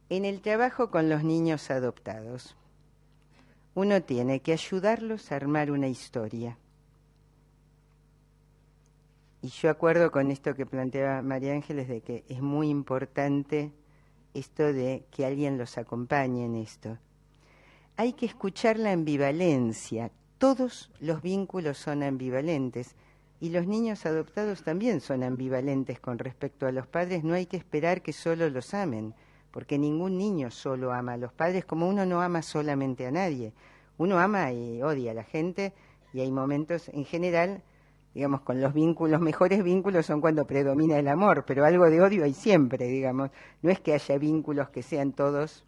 en el trabajo con los niños adoptados, uno tiene que ayudarlos a armar una historia. Y yo acuerdo con esto que planteaba María Ángeles, de que es muy importante esto de que alguien los acompañe en esto. Hay que escuchar la ambivalencia. Todos los vínculos son ambivalentes y los niños adoptados también son ambivalentes con respecto a los padres. No hay que esperar que solo los amen, porque ningún niño solo ama a los padres, como uno no ama solamente a nadie. Uno ama y odia a la gente, y hay momentos, en general, digamos, con los vínculos, mejores vínculos son cuando predomina el amor, pero algo de odio hay siempre, digamos. No es que haya vínculos que sean todos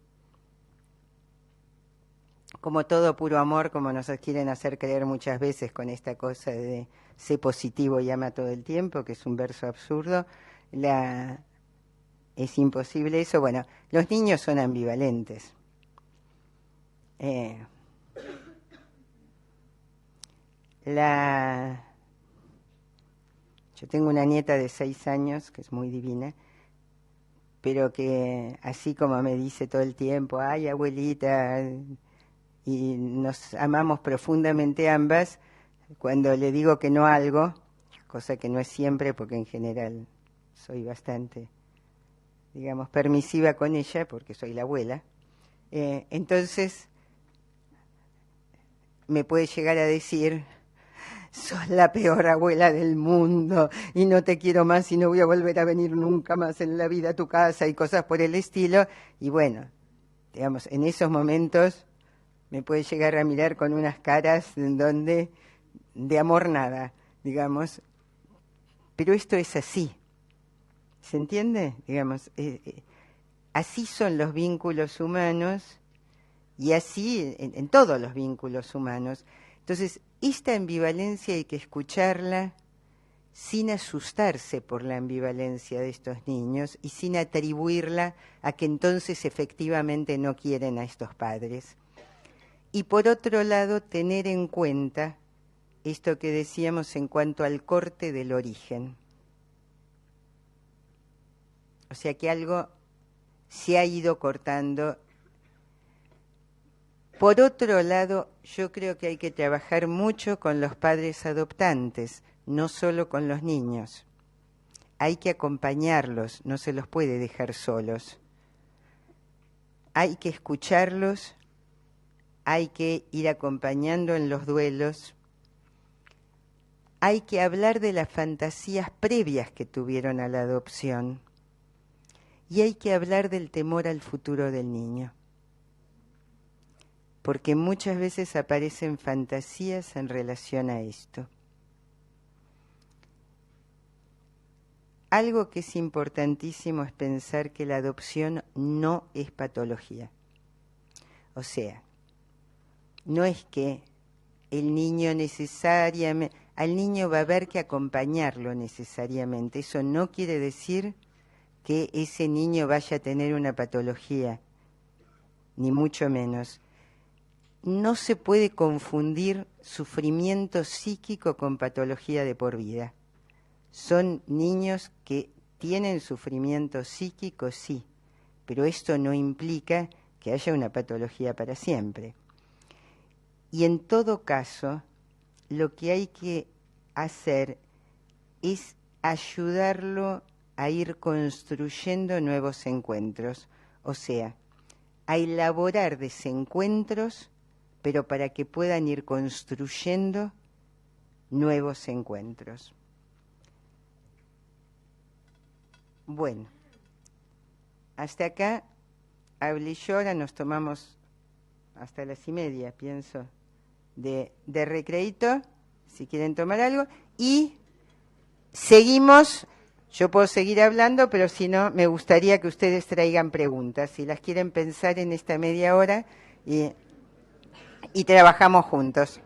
como todo puro amor, como nos quieren hacer creer muchas veces con esta cosa de sé positivo y ama todo el tiempo, que es un verso absurdo. Es imposible eso. Bueno, los niños son ambivalentes. Yo tengo una nieta de 6 años, que es muy divina, pero que así como me dice todo el tiempo, ay, abuelita, y nos amamos profundamente ambas, cuando le digo que no a algo, cosa que no es siempre, porque en general soy bastante, digamos, permisiva con ella, porque soy la abuela, entonces me puede llegar a decir, sos la peor abuela del mundo y no te quiero más y no voy a volver a venir nunca más en la vida a tu casa y cosas por el estilo. Y bueno, digamos, en esos momentos me puede llegar a mirar con unas caras en donde de amor nada, digamos. Pero esto es así. ¿Se entiende? Digamos, así son los vínculos humanos y así en todos los vínculos humanos. Entonces, esta ambivalencia hay que escucharla sin asustarse por la ambivalencia de estos niños y sin atribuirla a que entonces efectivamente no quieren a estos padres. Y por otro lado, tener en cuenta esto que decíamos en cuanto al corte del origen. O sea que algo se ha ido cortando. Por otro lado, yo creo que hay que trabajar mucho con los padres adoptantes, no solo con los niños. Hay que acompañarlos, no se los puede dejar solos. Hay que escucharlos, hay que ir acompañando en los duelos, hay que hablar de las fantasías previas que tuvieron a la adopción y hay que hablar del temor al futuro del niño. Porque muchas veces aparecen fantasías en relación a esto. Algo que es importantísimo es pensar que la adopción no es patología. O sea, no es que el niño necesariamente, al niño va a haber que acompañarlo necesariamente. Eso no quiere decir que ese niño vaya a tener una patología, ni mucho menos. No se puede confundir sufrimiento psíquico con patología de por vida. Son niños que tienen sufrimiento psíquico, sí, pero esto no implica que haya una patología para siempre. Y en todo caso, lo que hay que hacer es ayudarlo a ir construyendo nuevos encuentros, o sea, a elaborar desencuentros, pero para que puedan ir construyendo nuevos encuentros. Bueno, hasta acá hablé yo, ahora nos tomamos hasta las 1:30, pienso, de recreíto, si quieren tomar algo, y seguimos. Yo puedo seguir hablando, pero si no, me gustaría que ustedes traigan preguntas, si las quieren pensar en esta media hora, y trabajamos juntos.